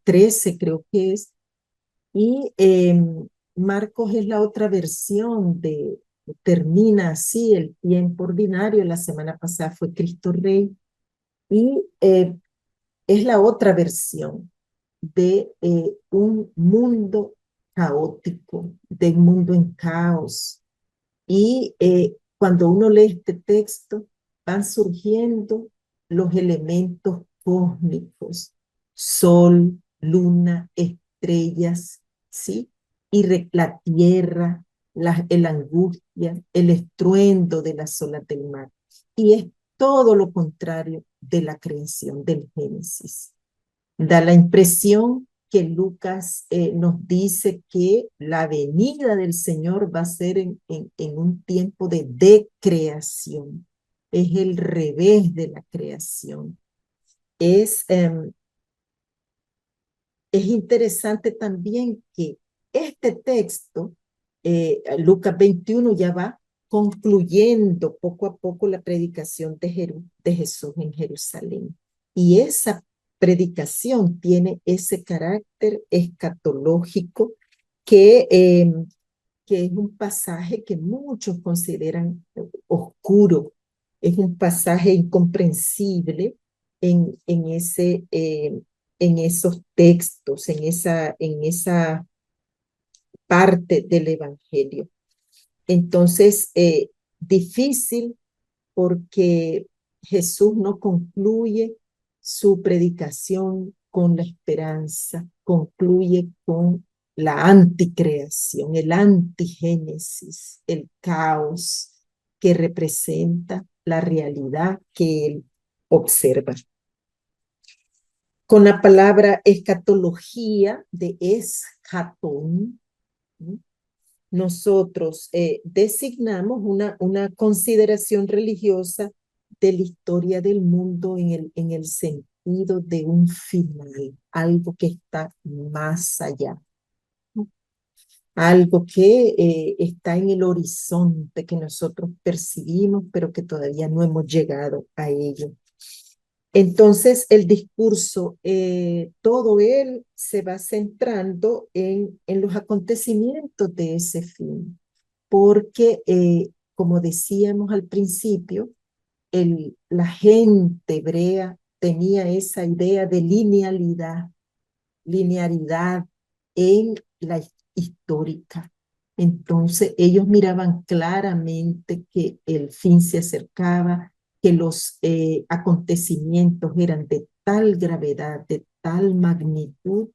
13 creo que es, y Marcos es la otra versión Termina así el tiempo ordinario. La semana pasada fue Cristo Rey y es la otra versión de un mundo caótico, de un mundo en caos. Y cuando uno lee este texto, van surgiendo los elementos cósmicos, sol, luna, estrellas, ¿sí? Y la tierra, la angustia, el estruendo de las olas del mar. Y es todo lo contrario de la creación del Génesis. Da la impresión que Lucas nos dice que la venida del Señor va a ser en un tiempo de decreación. Es el revés de la creación. Es interesante también que este texto, Lucas 21, ya va concluyendo poco a poco la predicación de Jesús en Jerusalén. Y esa predicación tiene ese carácter escatológico que es un pasaje que muchos consideran oscuro, es un pasaje incomprensible en esos textos, en esa parte del Evangelio. Entonces, difícil porque Jesús no concluye su predicación con la esperanza, concluye con la anticreación, el antigénesis, el caos que representa la realidad que él observa. Con la palabra escatología de escatón, nosotros designamos una consideración religiosa de la historia del mundo en el sentido de un final, algo que está más allá, algo que está en el horizonte que nosotros percibimos, pero que todavía no hemos llegado a ello. Entonces, el discurso, todo él se va centrando en los acontecimientos de ese fin, porque, como decíamos al principio, la gente hebrea tenía esa idea de linealidad en la histórica. Entonces, ellos miraban claramente que el fin se acercaba, que los acontecimientos eran de tal gravedad, de tal magnitud,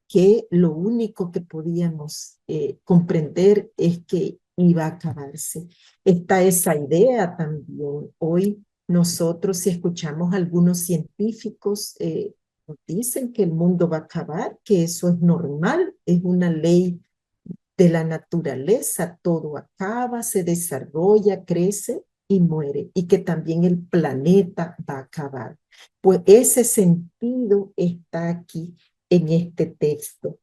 que lo único que podíamos comprender es que iba a acabarse. Está esa idea también. Hoy nosotros, si escuchamos a algunos científicos, nos dicen que el mundo va a acabar, que eso es normal, es una ley de la naturaleza, todo acaba, se desarrolla, crece y muere, y que también el planeta va a acabar. Pues ese sentido está aquí en este texto.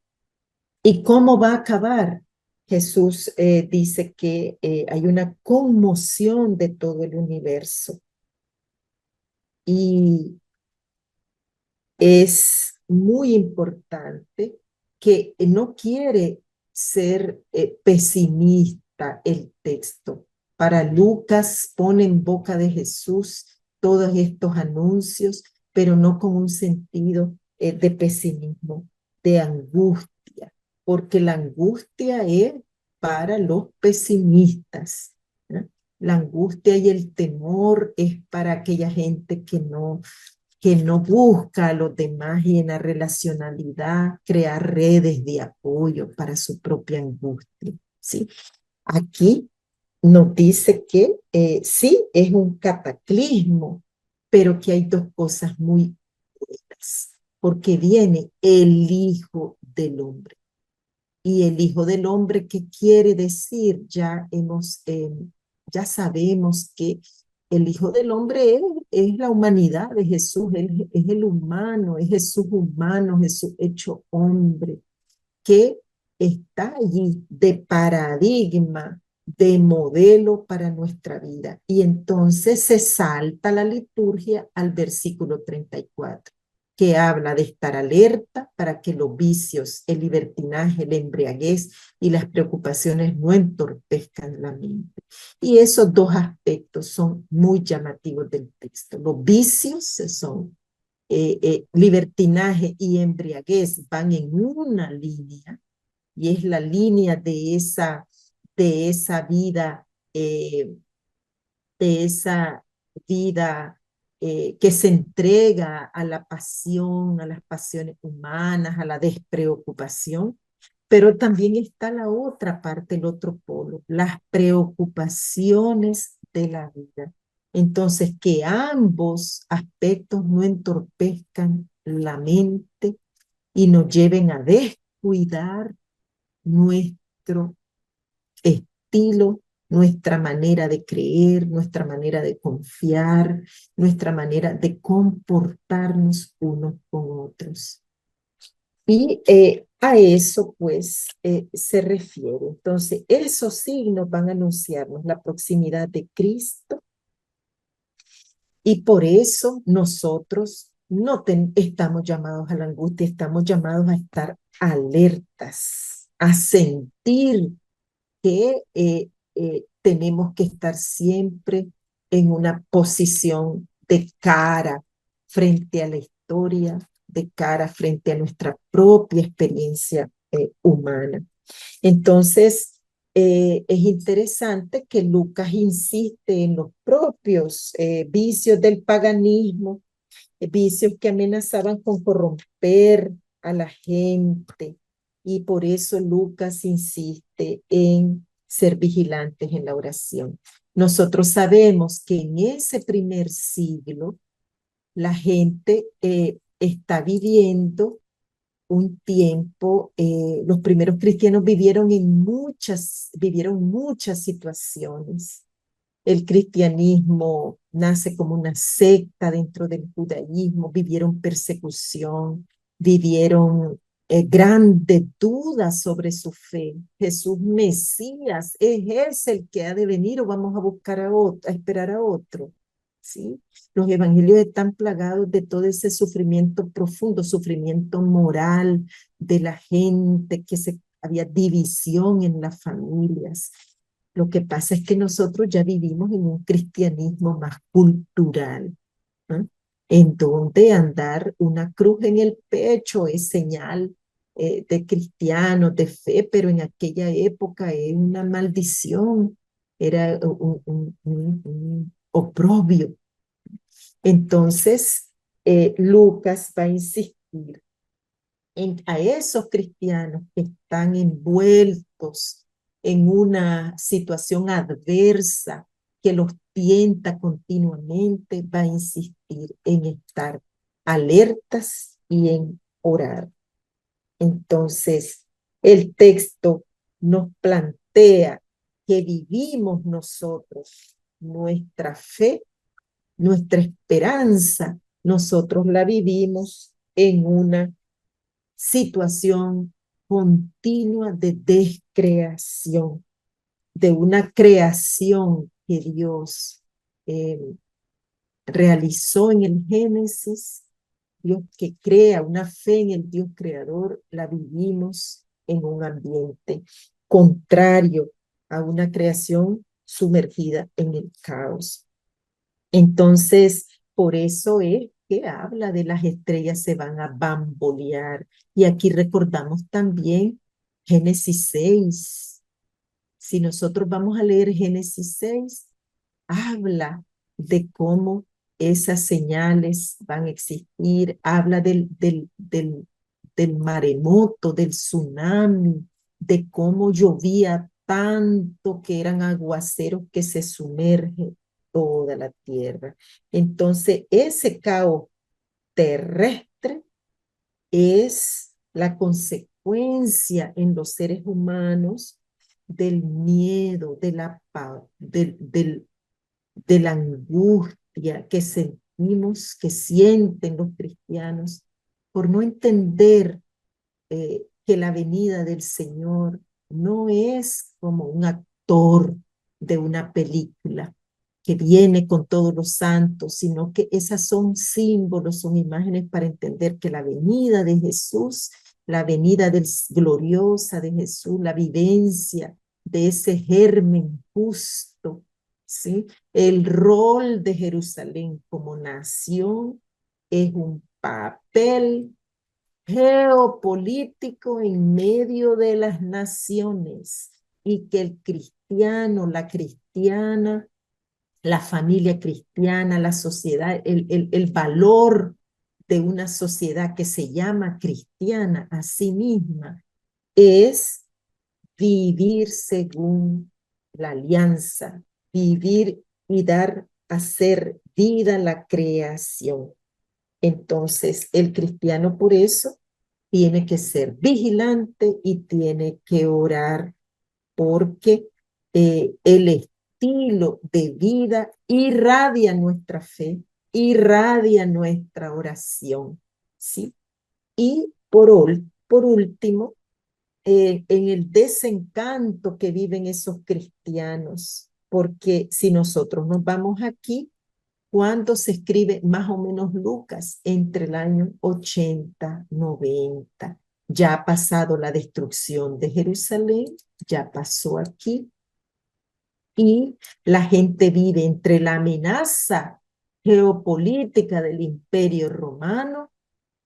¿Y cómo va a acabar? Jesús dice que hay una conmoción de todo el universo y es muy importante que no quiere ser pesimista el texto. Para Lucas pone en boca de Jesús todos estos anuncios, pero no con un sentido de pesimismo, de angustia, porque la angustia es para los pesimistas, ¿no? La angustia y el temor es para aquella gente que no busca a los demás y en la relacionalidad crear redes de apoyo para su propia angustia, ¿sí? Aquí nos dice que sí, es un cataclismo, pero que hay dos cosas muy buenas, porque viene el Hijo del Hombre. Y el Hijo del Hombre, ¿qué quiere decir? Ya sabemos que el Hijo del Hombre es la humanidad de Jesús, es el humano, es Jesús humano, Jesús hecho hombre, que está allí de paradigma, de modelo para nuestra vida. Y entonces se salta la liturgia al versículo 34. que habla de estar alerta para que los vicios, el libertinaje, la embriaguez y las preocupaciones no entorpezcan la mente. Y esos dos aspectos son muy llamativos del texto. Los vicios son libertinaje y embriaguez, van en una línea, y es la línea de esa vida, de esa vida que se entrega a la pasión, a las pasiones humanas, a la despreocupación. Pero también está la otra parte, el otro polo, las preocupaciones de la vida. Entonces, que ambos aspectos no entorpezcan la mente y nos lleven a descuidar nuestro estilo, nuestra manera de creer, nuestra manera de confiar, nuestra manera de comportarnos unos con otros. Y a eso, pues, se refiere. Entonces, esos signos van a anunciarnos la proximidad de Cristo, y por eso nosotros no estamos llamados a la angustia, estamos llamados a estar alertas, a sentir que tenemos que estar siempre en una posición de cara frente a la historia, de cara frente a nuestra propia experiencia humana. Entonces, es interesante que Lucas insiste en los propios vicios del paganismo, vicios que amenazaban con corromper a la gente, y por eso Lucas insiste en ser vigilantes en la oración. Nosotros sabemos que en ese primer siglo la gente está viviendo un tiempo, los primeros cristianos vivieron muchas situaciones. El cristianismo nace como una secta dentro del judaísmo, vivieron persecución, vivieron grandes dudas sobre su fe. Jesús Mesías, ¿es el que ha de venir o vamos a buscar a otro, a esperar a otro? ¿Sí? Los evangelios están plagados de todo ese sufrimiento profundo, sufrimiento moral de la gente, había división en las familias. Lo que pasa es que nosotros ya vivimos en un cristianismo más cultural, ¿no? En donde andar una cruz en el pecho es señal de cristiano, de fe, pero en aquella época era una maldición, era un oprobio. Entonces, Lucas va a insistir a esos cristianos que están envueltos en una situación adversa que los tienta continuamente, va a insistir en estar alertas y en orar. Entonces, el texto nos plantea que vivimos nosotros nuestra fe, nuestra esperanza, nosotros la vivimos en una situación continua de descreación, de una creación que Dios realizó en el Génesis. Dios que crea, una fe en el Dios creador, la vivimos en un ambiente contrario a una creación sumergida en el caos. Entonces, por eso es que habla de las estrellas se van a bambolear. Y aquí recordamos también Génesis 6. Si nosotros vamos a leer Génesis 6, habla de cómo esas señales van a existir, habla del maremoto, del tsunami, de cómo llovía tanto que eran aguaceros que se sumerge toda la tierra. Entonces, ese caos terrestre es la consecuencia en los seres humanos del miedo, de la angustia que sentimos, que sienten los cristianos por no entender que la venida del Señor no es como un actor de una película, que viene con todos los santos, sino que esas son símbolos, son imágenes para entender que la venida de Jesús, la venida gloriosa de Jesús, la vivencia de ese germen justo, ¿sí? El rol de Jerusalén como nación es un papel geopolítico en medio de las naciones, y que el cristiano, la cristiana, la familia cristiana, la sociedad, el valor de una sociedad que se llama cristiana a sí misma es vivir según la alianza, vivir y dar, hacer vida a la creación. Entonces, el cristiano por eso tiene que ser vigilante y tiene que orar, porque el estilo de vida irradia nuestra fe, irradia nuestra oración, ¿sí? Y por último, en el desencanto que viven esos cristianos, porque si nosotros nos vamos aquí, ¿cuándo se escribe más o menos Lucas? Entre el año 80, 90. Ya ha pasado la destrucción de Jerusalén, ya pasó aquí, y la gente vive entre la amenaza geopolítica del Imperio Romano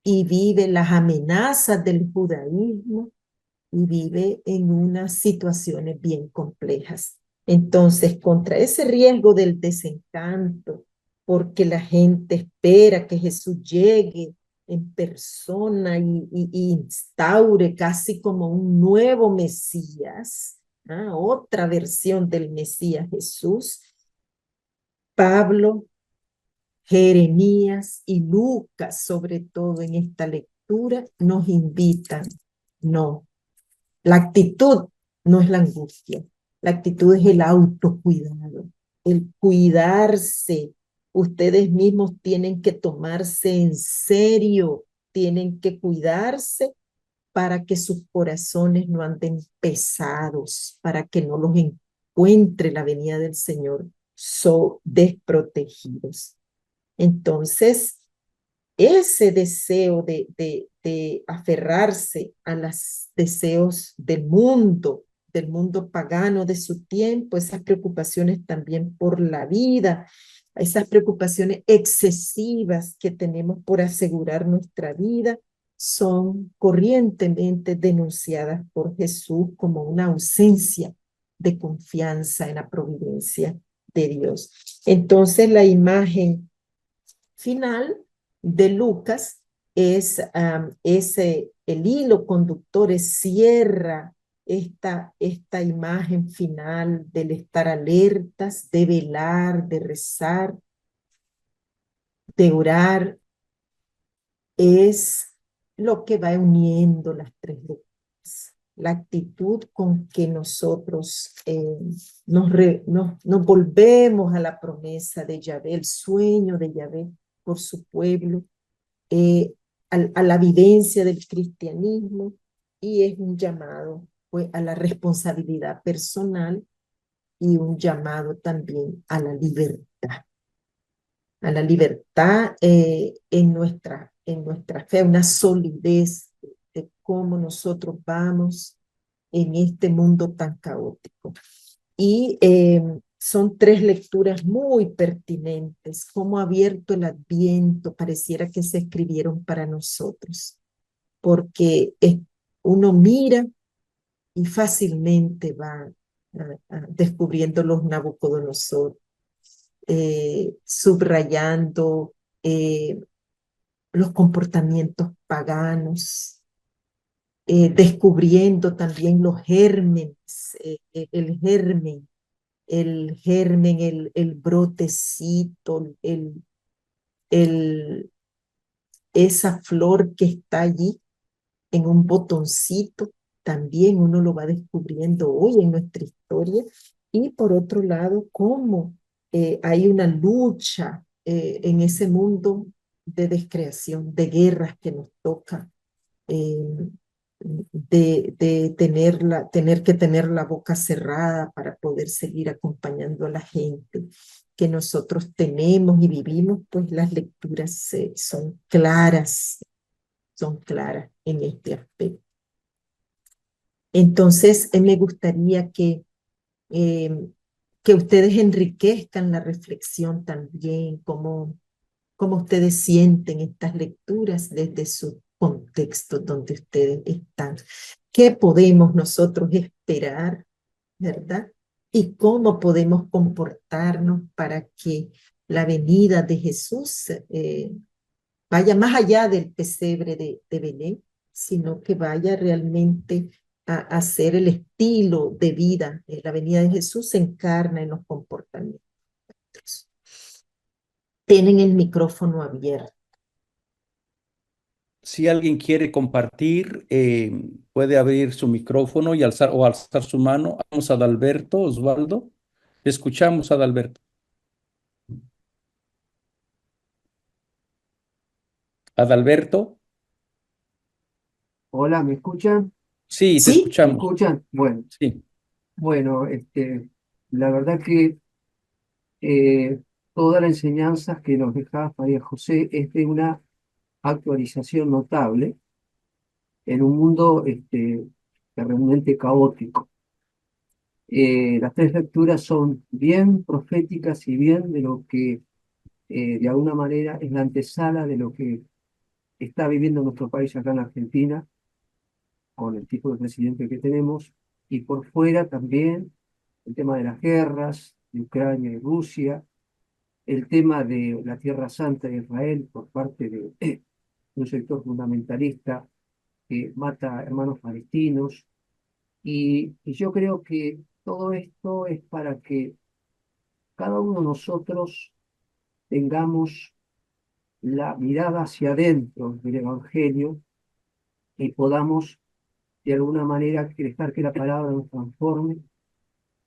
y vive las amenazas del judaísmo y vive en unas situaciones bien complejas. Entonces, contra ese riesgo del desencanto, porque la gente espera que Jesús llegue en persona y instaure casi como un nuevo Mesías, otra versión del Mesías Jesús, Pablo, Jeremías y Lucas, sobre todo en esta lectura, nos invitan, no, la actitud no es la angustia, la actitud es el autocuidado, el cuidarse. Ustedes mismos tienen que tomarse en serio, tienen que cuidarse para que sus corazones no anden pesados, para que no los encuentre la venida del Señor desprotegidos. Entonces, ese deseo de aferrarse a los deseos del mundo pagano de su tiempo, esas preocupaciones también por la vida, esas preocupaciones excesivas que tenemos por asegurar nuestra vida, son corrientemente denunciadas por Jesús como una ausencia de confianza en la providencia de Dios. Entonces, la imagen final de Lucas es el hilo conductor, cierra esta imagen final del estar alertas, de velar, de rezar, de orar, es lo que va uniendo las tres lecturas. La actitud con que nosotros nos volvemos a la promesa de Yahvé, el sueño de Yahvé por su pueblo, a la vivencia del cristianismo, y es un llamado pues, a la responsabilidad personal y un llamado también a la libertad en nuestra fe, una solidez de cómo nosotros vamos en este mundo tan caótico. Y son tres lecturas muy pertinentes, cómo ha abierto el Adviento, pareciera que se escribieron para nosotros, porque uno mira y fácilmente va descubriendo los Nabucodonosor, subrayando los comportamientos paganos, descubriendo también los gérmenes, el germen, el brotecito, esa flor que está allí en un botoncito, también uno lo va descubriendo hoy en nuestra historia. Y por otro lado, cómo hay una lucha en ese mundo de descreación, de guerras que nos toca, de tener que tener la boca cerrada para poder seguir acompañando a la gente. que nosotros tenemos y vivimos, pues las lecturas son claras en este aspecto. Entonces, me gustaría eh, que ustedes enriquezcan la reflexión también, cómo ustedes sienten estas lecturas desde su contexto donde ustedes están. ¿Qué podemos nosotros esperar, verdad? Y cómo podemos comportarnos para que la venida de Jesús vaya más allá del pesebre de Belén, sino que vaya realmente a ser el estilo de vida. La venida de Jesús se encarna en los comportamientos. Tienen el micrófono abierto. Si alguien quiere compartir, puede abrir su micrófono y alzar su mano. Vamos a Adalberto, Osvaldo. Escuchamos a Adalberto. Adalberto, Hola, ¿me escuchan? sí, te ¿Sí? ¿Me escuchamos. escuchan? Sí, Bueno, la verdad que toda la enseñanza que nos deja María José es de una actualización notable en un mundo realmente caótico. Las tres lecturas son bien proféticas y bien de lo que de alguna manera es la antesala de lo que está viviendo nuestro país acá en Argentina, con el tipo de presidente que tenemos, y por fuera también el tema de las guerras de Ucrania y Rusia, el tema de la Tierra Santa de Israel por parte de un sector fundamentalista que mata a hermanos palestinos. Y yo creo que todo esto es para que cada uno de nosotros tengamos la mirada hacia adentro del Evangelio y podamos de alguna manera dejar que la palabra nos transforme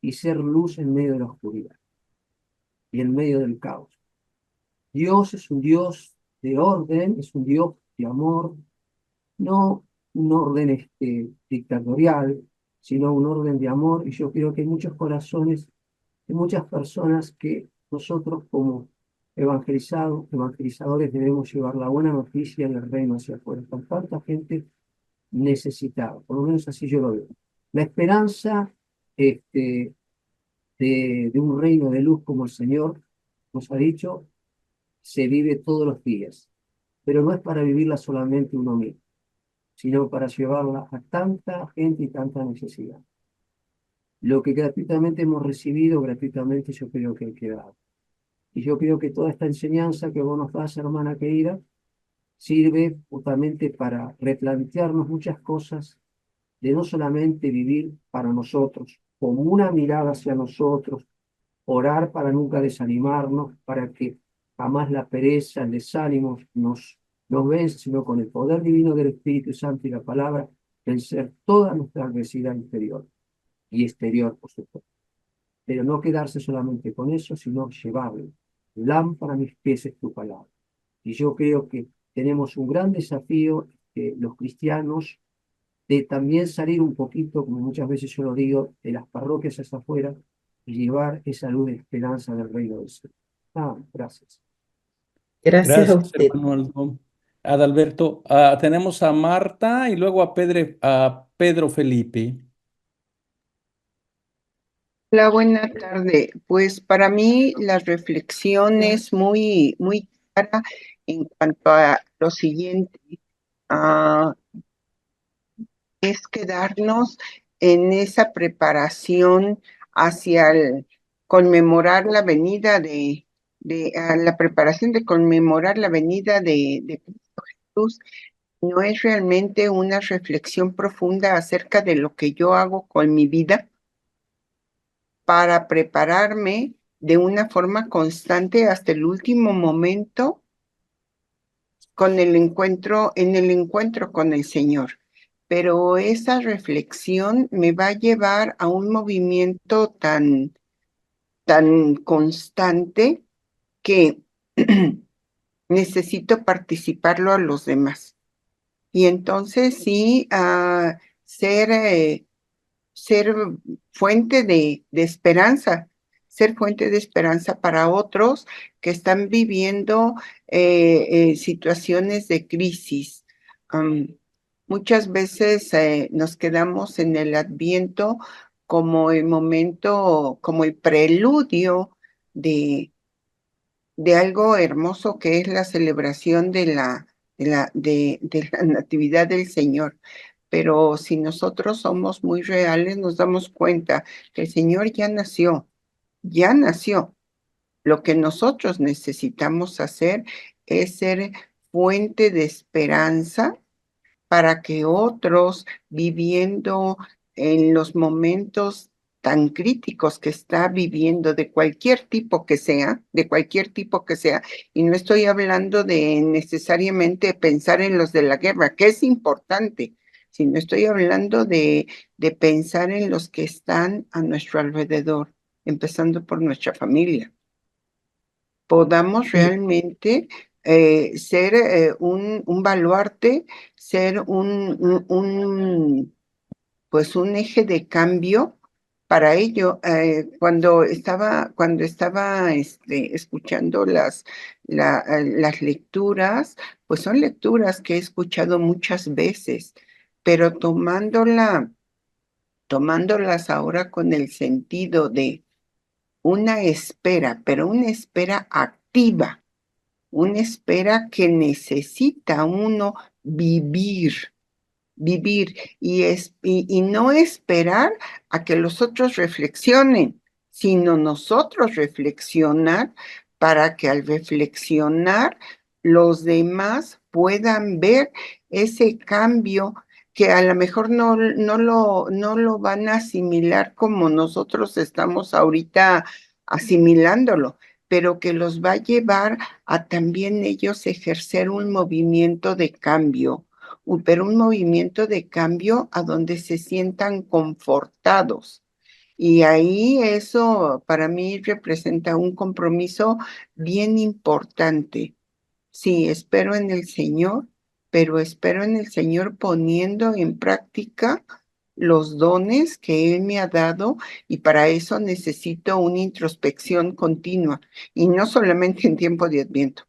y ser luz en medio de la oscuridad y en medio del caos. Dios es un Dios de orden, es un Dios de amor, no un orden dictatorial, sino un orden de amor. Y yo creo que hay muchos corazones, hay muchas personas que nosotros como evangelizadores debemos llevar la buena noticia del reino hacia afuera, con tanta gente necesitada, por lo menos así yo lo veo. La esperanza de un reino de luz como el Señor nos ha dicho, se vive todos los días, pero no es para vivirla solamente uno mismo, sino para llevarla a tanta gente y tanta necesidad. Lo que gratuitamente hemos recibido, gratuitamente yo creo que hay que dar. Y yo creo que toda esta enseñanza que vos nos das, hermana querida, sirve justamente para replantearnos muchas cosas, de no solamente vivir para nosotros, con una mirada hacia nosotros, orar para nunca desanimarnos, para que jamás la pereza, el desánimo nos vence, sino con el poder divino del Espíritu Santo y la palabra, vencer toda nuestra adversidad interior y exterior, por supuesto. Pero no quedarse solamente con eso, sino llevarlo. Lámpara a mis pies es tu palabra. Y yo creo que tenemos un gran desafío, los cristianos, de también salir un poquito, como muchas veces yo lo digo, de las parroquias hacia afuera y llevar esa luz de esperanza del reino del cielo. Gracias. Gracias a gracias, usted. hermano Aldo. Adalberto, tenemos a Marta y luego a Pedro Felipe. Hola, buena tarde. Pues para mí la reflexión es muy, muy clara en cuanto a lo siguiente. Es quedarnos en esa preparación hacia el conmemorar la venida la preparación de conmemorar la venida de Cristo Jesús. No es realmente una reflexión profunda acerca de lo que yo hago con mi vida para prepararme de una forma constante hasta el último momento en el encuentro con el Señor. Pero esa reflexión me va a llevar a un movimiento tan constante que necesito participarlo a los demás. Y entonces sí, ser fuente de esperanza ser fuente de esperanza para otros que están viviendo situaciones de crisis. Muchas veces nos quedamos en el Adviento como el momento, como el preludio de, de algo hermoso que es la celebración de la Natividad del Señor. Pero si nosotros somos muy reales, nos damos cuenta que el Señor ya nació, ya nació. Lo que nosotros necesitamos hacer es ser fuente de esperanza para que otros, viviendo en los momentos tan críticos que está viviendo de cualquier tipo que sea, de cualquier tipo que sea, y no estoy hablando de necesariamente pensar en los de la guerra, que es importante, sino estoy hablando de pensar en los que están a nuestro alrededor, empezando por nuestra familia. Podamos Sí, realmente ser un baluarte, ser pues un eje de cambio para ello. Cuando estaba escuchando las lecturas, pues son lecturas que he escuchado muchas veces, pero tomándolas ahora con el sentido de una espera, pero una espera activa, una espera que necesita uno vivir, vivir y no esperar a que los otros reflexionen, sino nosotros reflexionar para que al reflexionar los demás puedan ver ese cambio que a lo mejor no lo van a asimilar como nosotros estamos ahorita asimilándolo, pero que los va a llevar a también ellos ejercer un movimiento de cambio, pero un movimiento de cambio a donde se sientan confortados. Y ahí eso para mí representa un compromiso bien importante. Sí, espero en el Señor, pero espero en el Señor poniendo en práctica los dones que Él me ha dado, y para eso necesito una introspección continua y no solamente en tiempo de Adviento,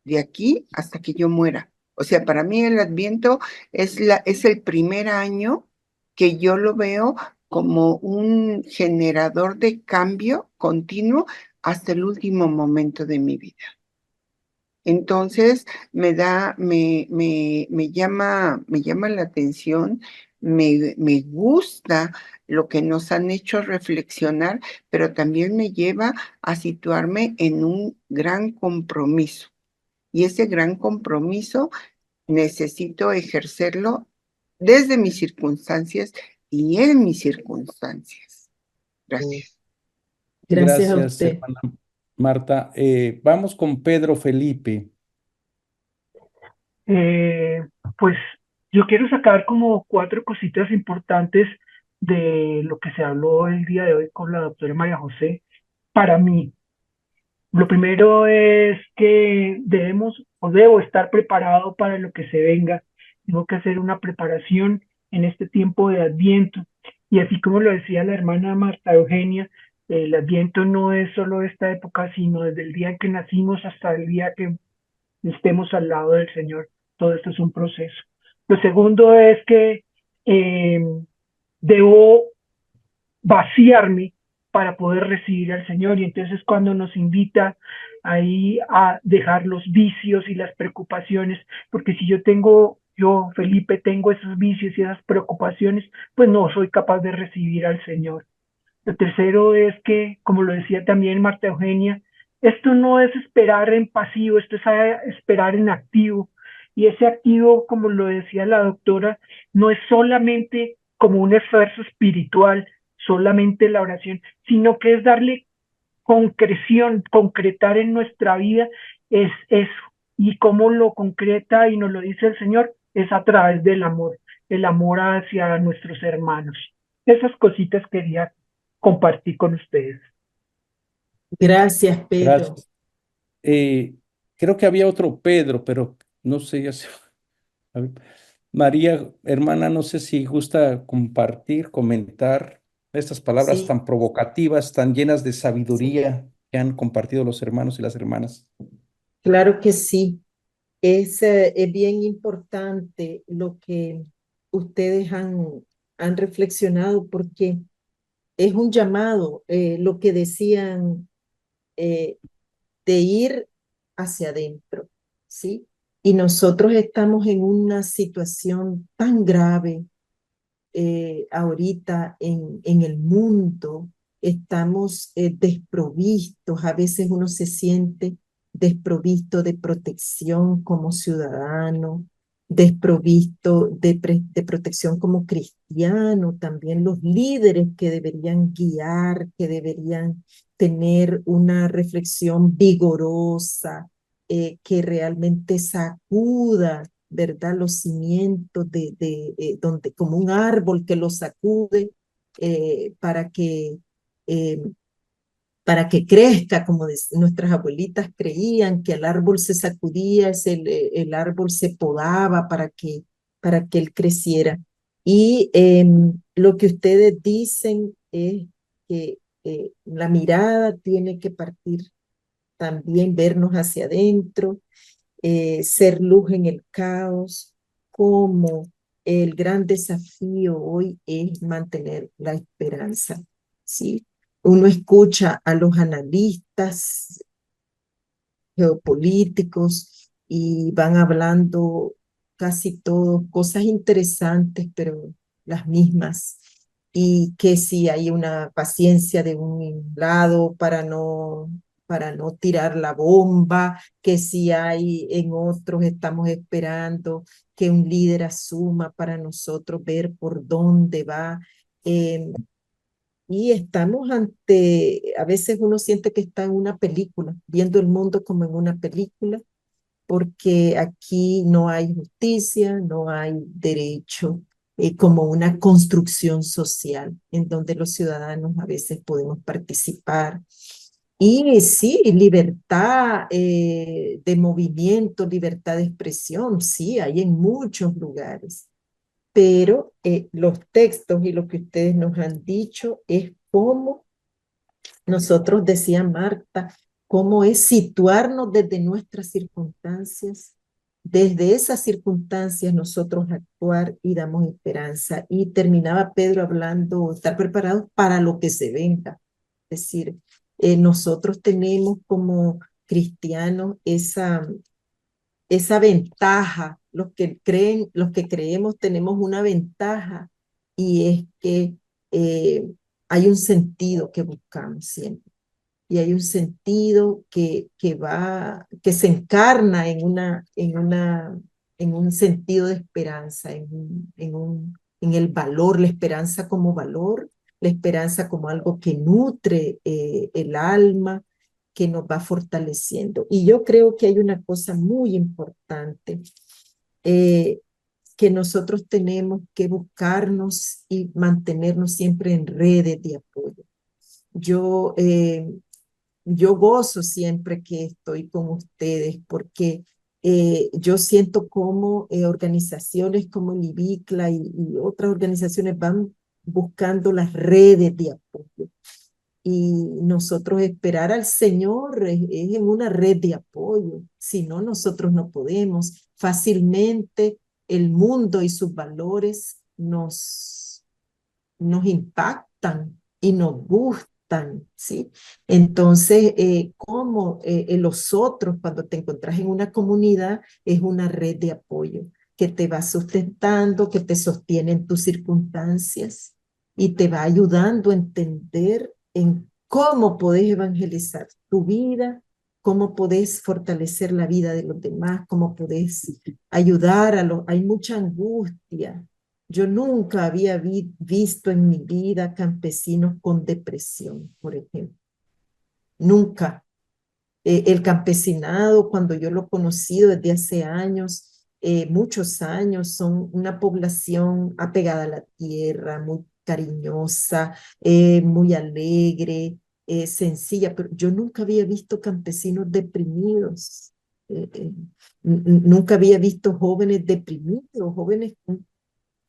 de aquí hasta que yo muera. O sea, para mí el Adviento es el primer año que yo lo veo como un generador de cambio continuo hasta el último momento de mi vida. Entonces me llama la atención, me gusta lo que nos han hecho reflexionar, pero también me lleva a situarme en un gran compromiso. Y ese gran compromiso necesito ejercerlo desde mis circunstancias y en mis circunstancias. Gracias. Gracias a gracias, usted. hermana Marta. Vamos con Pedro Felipe. Eh, pues yo quiero sacar como cuatro cositas importantes de lo que se habló el día de hoy con la doctora María José. Para mí, lo primero es que debemos o debo estar preparado para lo que se venga. Tengo que hacer una preparación en este tiempo de Adviento. Y así como lo decía la hermana Marta Eugenia, el Adviento no es solo esta época, sino desde el día en que nacimos hasta el día que estemos al lado del Señor. Todo esto es un proceso. Lo segundo es que eh, debo vaciarme para poder recibir al Señor. Y entonces cuando nos invita ahí a dejar los vicios y las preocupaciones, porque si yo, Felipe, tengo esos vicios y esas preocupaciones, pues no soy capaz de recibir al Señor. Lo tercero es que, como lo decía también Marta Eugenia, esto no es esperar en pasivo, esto es esperar en activo. Y ese activo, como lo decía la doctora, no es solamente como un esfuerzo espiritual, solamente la oración, sino que es darle concreción, concretar en nuestra vida es eso. Y cómo lo concreta y nos lo dice el Señor es a través del amor, el amor hacia nuestros hermanos. Esas cositas quería compartir con ustedes. Gracias, Pedro. Gracias. Eh, Creo que había otro Pedro, pero no sé, ya se... a ver. María, hermana, no sé si gusta compartir, comentar. estas palabras Sí, tan provocativas, tan llenas de sabiduría que han compartido los hermanos y las hermanas. claro que sí. Es bien importante lo que ustedes han reflexionado porque es un llamado, lo que decían, eh, de ir hacia adentro, ¿sí? Y nosotros estamos en una situación tan grave, ahorita en el mundo, estamos, desprovistos, a veces uno se siente desprovisto de protección como ciudadano, desprovisto de protección como cristiano, también los líderes que deberían guiar, que deberían tener una reflexión vigorosa, que realmente sacuda, ¿verdad? Los cimientos donde, como un árbol que los sacude, eh, para que, eh, para que crezca, como nuestras abuelitas creían, que el árbol se sacudía, el árbol se podaba para que él creciera. Y lo que ustedes dicen es que, la mirada tiene que partir también, vernos hacia adentro, ser luz en el caos, como el gran desafío hoy es mantener la esperanza, ¿sí? Uno escucha a los analistas geopolíticos y van hablando casi todos cosas interesantes, pero las mismas. Y que si hay una paciencia de un lado para no tirar la bomba, que si hay en otros estamos esperando que un líder asuma para nosotros ver por dónde va. Y estamos ante, a veces uno siente que está en una película, viendo el mundo como en una película, porque aquí no hay justicia, no hay derecho, como una construcción social en donde los ciudadanos a veces podemos participar. Y sí, libertad, de movimiento, libertad de expresión, sí, hay en muchos lugares, pero, los textos y lo que ustedes nos han dicho es cómo nosotros, decía Marta, cómo es situarnos desde nuestras circunstancias, desde esas circunstancias nosotros actuar y damos esperanza. Y terminaba Pedro hablando, estar preparados para lo que se venga. Es decir, nosotros tenemos como cristianos esa ventaja, los que creemos tenemos una ventaja, y es que, eh, hay un sentido que buscamos siempre, y hay un sentido que se encarna en un sentido de esperanza, en el valor, la esperanza como valor, la esperanza como algo que nutre, el alma, que nos va fortaleciendo. Y yo creo que hay una cosa muy importante, eh, que nosotros tenemos que buscarnos y mantenernos siempre en redes de apoyo. Yo, eh, yo gozo siempre que estoy con ustedes porque, yo siento como, organizaciones como el IBICLA y otras organizaciones van buscando las redes de apoyo. Y nosotros esperar al Señor es en una red de apoyo. Si no, nosotros no podemos. Fácilmente el mundo y sus valores nos impactan y nos gustan, ¿sí? Entonces, como, los otros, cuando te encuentras en una comunidad, es una red de apoyo que te va sustentando, que te sostiene en tus circunstancias y te va ayudando a entender en cómo podés evangelizar tu vida, cómo podés fortalecer la vida de los demás, cómo podés ayudar a los... Hay mucha angustia. Yo nunca había visto en mi vida campesinos con depresión, por ejemplo. Nunca. El campesinado, cuando yo lo he conocido desde hace años, muchos años, son una población apegada a la tierra, muy cariñosa, muy alegre, sencilla, pero yo nunca había visto campesinos deprimidos. Nunca había visto jóvenes deprimidos, jóvenes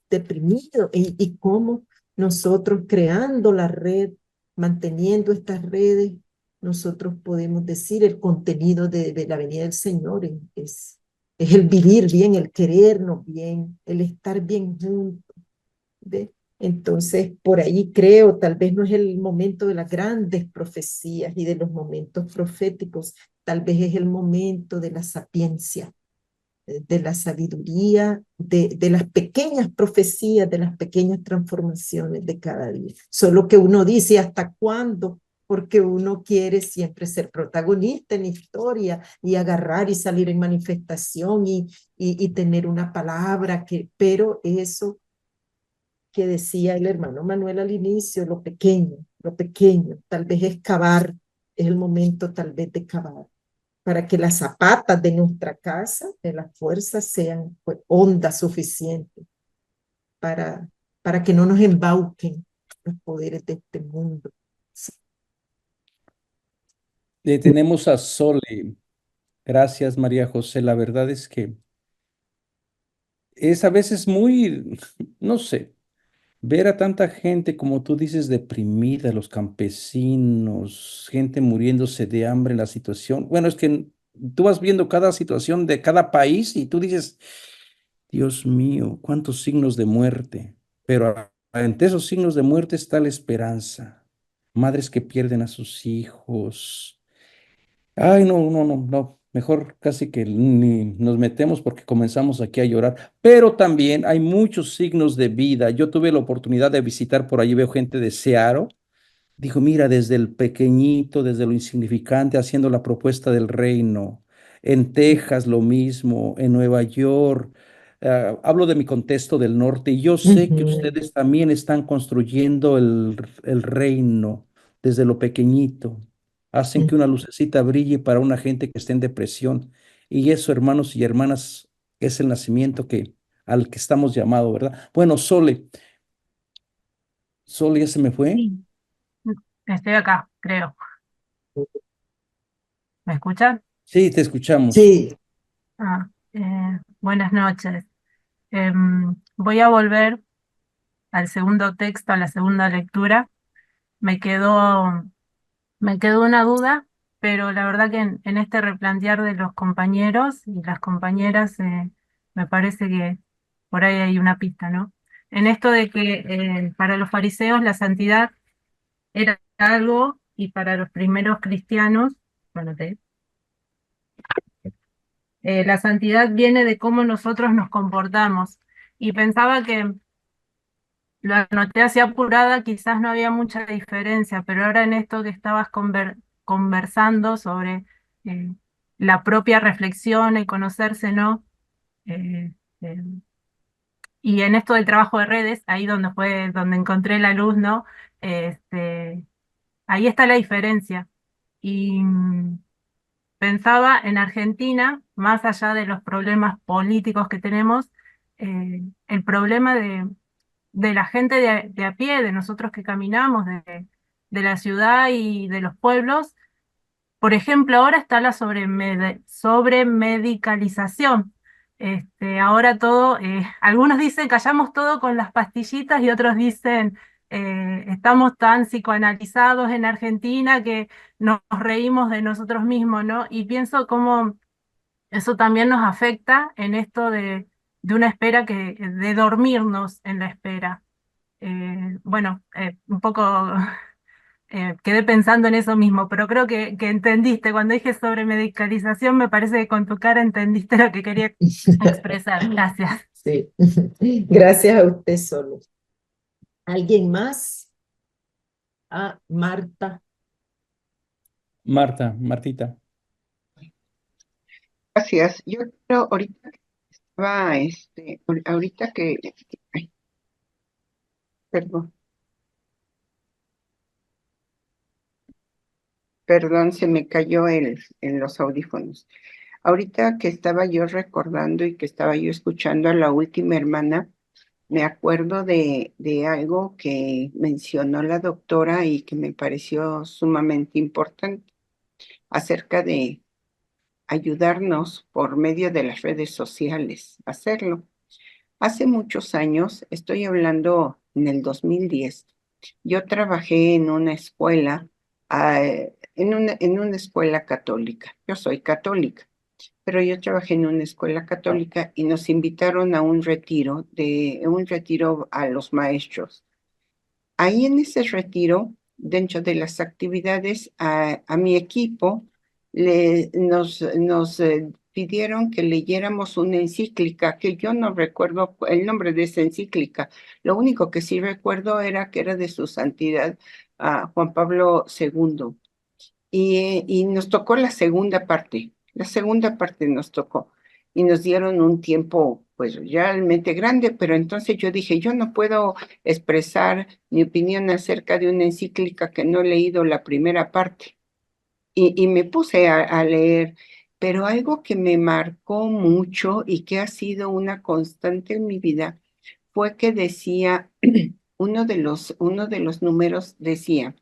deprimidos. Y cómo nosotros creando la red, manteniendo estas redes, nosotros podemos decir el contenido de la venida del Señor es el vivir bien, el querernos bien, el estar bien juntos. ¿Ve? Entonces, por ahí creo, tal vez no es el momento de las grandes profecías y de los momentos proféticos, tal vez es el momento de la sapiencia, de la sabiduría, de las pequeñas profecías, de las pequeñas transformaciones de cada día. Solo que uno dice, ¿hasta cuándo? Porque uno quiere siempre ser protagonista en la historia y agarrar y salir en manifestación y tener una palabra, pero eso que decía el hermano Manuel al inicio, lo pequeño, tal vez es cavar, es el momento tal vez de cavar, para que las zapatas de nuestra casa, de las fuerzas, sean pues, hondas suficientes para, para que no nos embauquen los poderes de este mundo. Sí. Tenemos a Sole. Gracias, María José. La verdad es que es a veces muy, no sé, ver a tanta gente, como tú dices, deprimida, los campesinos, gente muriéndose de hambre en la situación. Bueno, es que tú vas viendo cada situación de cada país y tú dices, Dios mío, cuántos signos de muerte. Pero entre esos signos de muerte está la esperanza. Madres que pierden a sus hijos. Ay, no, no, no, no. Mejor casi que ni nos metemos porque comenzamos aquí a llorar. Pero también hay muchos signos de vida. Yo tuve la oportunidad de visitar por allí, veo gente de Seattle. Dijo, mira, desde el pequeñito, desde lo insignificante, haciendo la propuesta del reino. En Texas lo mismo, en Nueva York. Hablo de mi contexto del norte y yo sé que Ujú, ustedes también están construyendo el reino desde lo pequeñito. Hacen que una lucecita brille para una gente que esté en depresión. Y eso, hermanos y hermanas, es el nacimiento al que estamos llamados, ¿verdad? Bueno, Sole ya se me fue. Sí, estoy acá, creo. ¿Me escuchan? Sí, te escuchamos. sí, Buenas noches. Voy a volver al segundo texto, a la segunda lectura. Me quedó, me quedó una duda, pero la verdad que en este replantear de los compañeros y las compañeras, me parece que por ahí hay una pista, ¿no? En esto de que para los fariseos la santidad era algo y para los primeros cristianos, bueno, la santidad viene de cómo nosotros nos comportamos. Y pensaba que lo anoté así apurada, quizás no había mucha diferencia, pero ahora en esto que estabas conversando sobre eh, la propia reflexión, el conocerse, ¿no? Eh, eh, y en esto del trabajo de redes, ahí donde fue, donde encontré la luz, ¿no? Este, ahí está la diferencia. Y pensaba en Argentina, más allá de los problemas políticos que tenemos, el problema de la gente de a pie, de nosotros que caminamos, de la ciudad y de los pueblos. Por ejemplo, ahora está la sobremedicalización. Ahora todo, algunos dicen callamos todo con las pastillitas y otros dicen estamos tan psicoanalizados en Argentina que nos reímos de nosotros mismos, ¿no? Y pienso cómo eso también nos afecta en esto de una espera de dormirnos en la espera. Bueno, un poco quedé pensando en eso mismo, pero creo que entendiste. Cuando dije sobre medicalización, me parece que con tu cara entendiste lo que quería expresar. Gracias. sí. Gracias a usted solo. ¿Alguien más? Ah, Marta. Martita. Gracias. Yo creo ahorita que estaba, ay, perdón, perdón, se me cayó en los audífonos. Ahorita que estaba yo recordando y que estaba yo escuchando a la última hermana, me acuerdo de algo que mencionó la doctora y que me pareció sumamente importante acerca de ayudarnos por medio de las redes sociales a hacerlo. Hace muchos años, estoy hablando en el 2010, yo trabajé en una escuela, en una escuela católica. Yo soy católica, pero yo trabajé en una escuela católica y nos invitaron a un retiro a los maestros. Ahí en ese retiro, dentro de las actividades, a mi equipo nos pidieron que leyéramos una encíclica, que yo no recuerdo el nombre de esa encíclica. Lo único que sí recuerdo era que era de su santidad Juan Pablo II. Y nos tocó la segunda parte nos tocó. Y nos dieron un tiempo, pues, realmente grande, pero entonces yo dije, yo no puedo expresar mi opinión acerca de una encíclica que no he leído la primera parte. Y me puse a leer, pero algo que me marcó mucho y que ha sido una constante en mi vida fue que decía, uno de los números decía,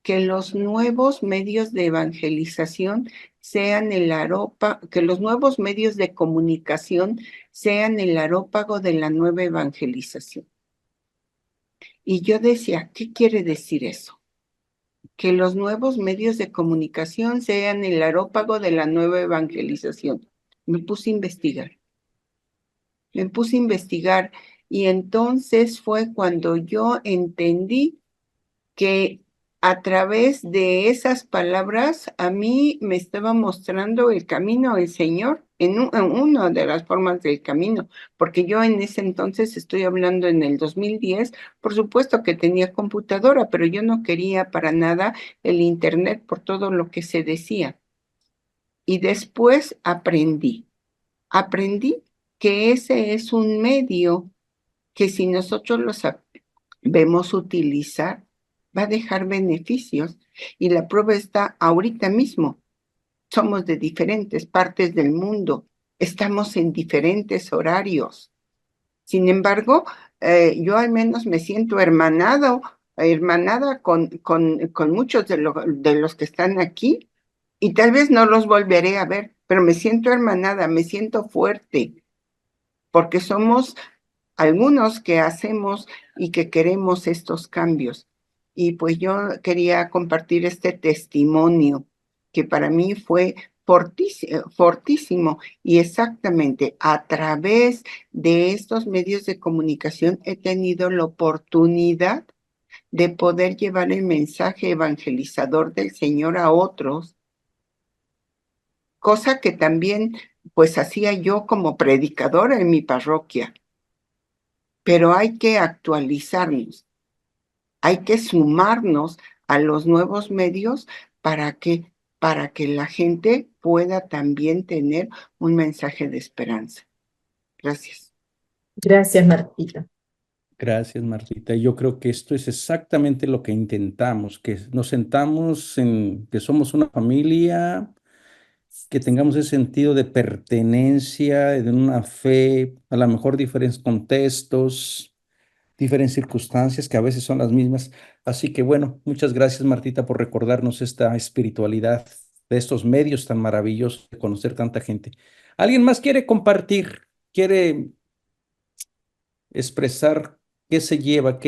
que los nuevos medios de evangelización que los nuevos medios de comunicación sean el arópago de la nueva evangelización. Y yo decía, ¿qué quiere decir eso? Que los nuevos medios de comunicación sean el arópago de la nueva evangelización. Me puse a investigar y entonces fue cuando yo entendí que a través de esas palabras a mí me estaba mostrando el camino el Señor en una de las formas del camino, porque yo en ese entonces, estoy hablando en el 2010, por supuesto que tenía computadora, pero yo no quería para nada el internet por todo lo que se decía. Y después aprendí que ese es un medio que si nosotros lo sabemos utilizar, va a dejar beneficios. Y la prueba está ahorita mismo. Somos de diferentes partes del mundo. Estamos en diferentes horarios. Sin embargo, yo al menos me siento hermanada con muchos de los que están aquí. Y tal vez no los volveré a ver, pero me siento hermanada, me siento fuerte, porque somos algunos que hacemos y que queremos estos cambios. Y pues yo quería compartir este testimonio que para mí fue fortísimo y exactamente a través de estos medios de comunicación he tenido la oportunidad de poder llevar el mensaje evangelizador del Señor a otros, cosa que también pues hacía yo como predicadora en mi parroquia. Pero hay que actualizarnos, hay que sumarnos a los nuevos medios para que la gente pueda también tener un mensaje de esperanza. Gracias. Gracias, Martita. Gracias, Martita. Yo creo que esto es exactamente lo que intentamos, que nos sentamos que somos una familia, que tengamos ese sentido de pertenencia, de una fe, a lo mejor diferentes contextos, diferentes circunstancias que a veces son las mismas. Así que bueno, muchas gracias, Martita, por recordarnos esta espiritualidad de estos medios tan maravillosos de conocer tanta gente. ¿Alguien más quiere compartir? ¿Quiere expresar qué se lleva,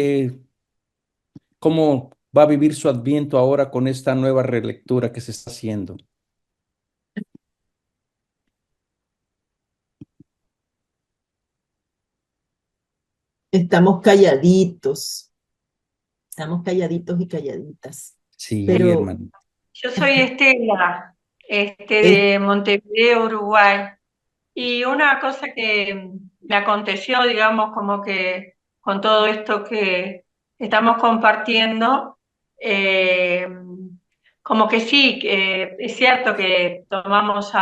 cómo va a vivir su Adviento ahora con esta nueva relectura que se está haciendo? Estamos calladitos y calladitas. Sí, Pero hermano. Yo soy Estela, de Montevideo, Uruguay. Y una cosa que me aconteció, digamos, como que con todo esto que estamos compartiendo, como que sí, que es cierto que tomamos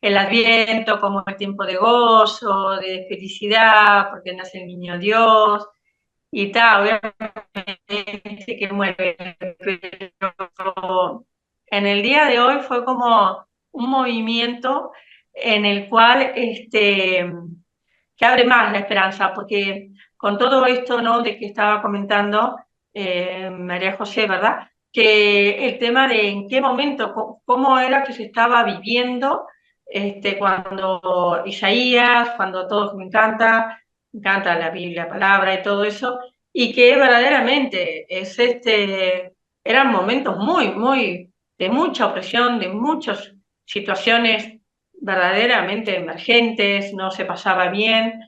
el Adviento como el tiempo de gozo, de felicidad, porque nace el niño Dios y tal, obviamente que muere, pero en el día de hoy fue como un movimiento en el cual que abre más la esperanza, porque con todo esto, ¿no?, de que estaba comentando María José, ¿verdad?, que el tema de en qué momento, cómo era que se estaba viviendo cuando Isaías, cuando todos me encanta, me encanta la Biblia, palabra y todo eso, y que verdaderamente eran momentos de mucha opresión, de muchas situaciones verdaderamente emergentes, no se pasaba bien,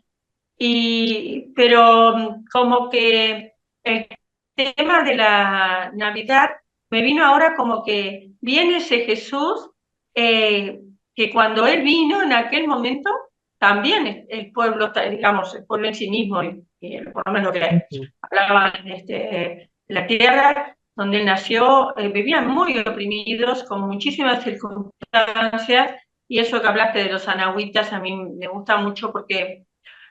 pero como que el tema de la Navidad me vino ahora como que viene ese Jesús, que cuando Él vino en aquel momento, también el pueblo, digamos, el pueblo en sí mismo, y por lo menos que hablaban la tierra donde Él nació, vivían muy oprimidos, con muchísimas circunstancias, y eso que hablaste de los anahuitas a mí me gusta mucho porque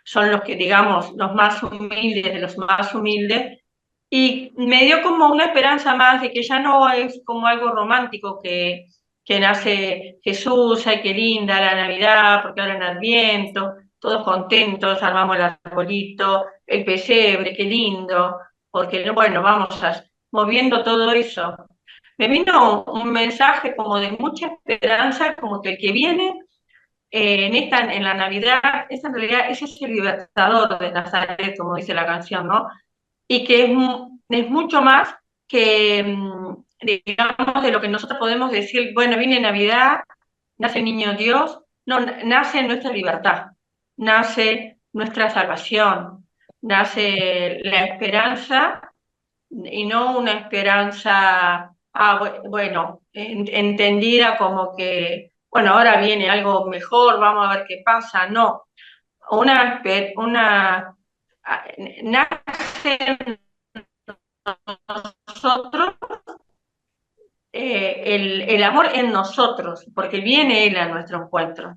son los que, digamos, los más humildes de los más humildes, y me dio como una esperanza más de que ya no es como algo romántico que nace Jesús, ay, qué linda la Navidad, porque ahora en Adviento, todos contentos, armamos el arbolito, el pesebre, qué lindo, porque, bueno, moviendo todo eso. Me vino un mensaje como de mucha esperanza, como que el que viene en la Navidad, en realidad ese es el libertador de Nazaret, como dice la canción, ¿no? Y que es mucho más que, digamos, de lo que nosotros podemos decir, bueno, viene Navidad, nace el niño Dios, no, nace nuestra libertad, nace nuestra salvación, nace la esperanza, y no una esperanza, bueno, entendida como que, bueno, ahora viene algo mejor, vamos a ver qué pasa, no, nace en nosotros el amor en nosotros, porque viene Él a nuestro encuentro.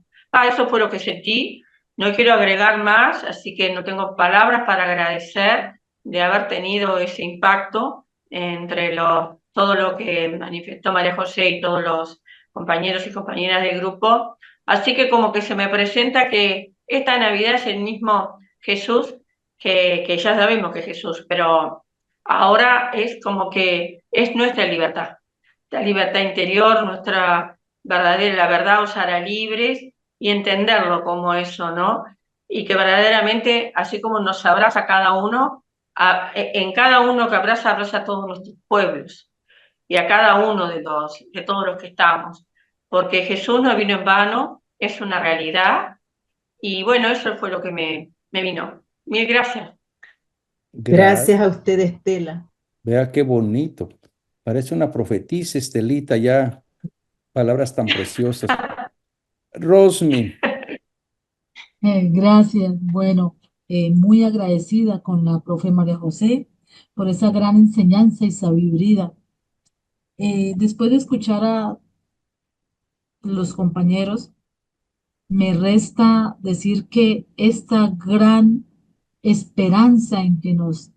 Eso fue lo que sentí, no quiero agregar más, así que no tengo palabras para agradecer de haber tenido ese impacto entre todo lo que manifestó María José y todos los compañeros y compañeras del grupo. Así que como que se me presenta que esta Navidad es el mismo Jesús, que ya sabemos que es Jesús, pero ahora es como que es nuestra libertad, la libertad interior, la verdad os hará libres, y entenderlo como eso, ¿no? Y que verdaderamente, así como nos abraza cada uno, en cada uno que abraza a todos nuestros pueblos y a cada uno de todos los que estamos, porque Jesús no vino en vano, es una realidad, y bueno, eso fue lo que me vino. Mil gracias. Gracias a usted, Estela. Vea qué bonito. Parece una profetisa, Estelita, ya. Palabras tan preciosas. Rosmi, Gracias. Bueno, muy agradecida con la profe María José por esa gran enseñanza y sabiduría. Después de escuchar a los compañeros, me resta decir que esta gran esperanza en que nos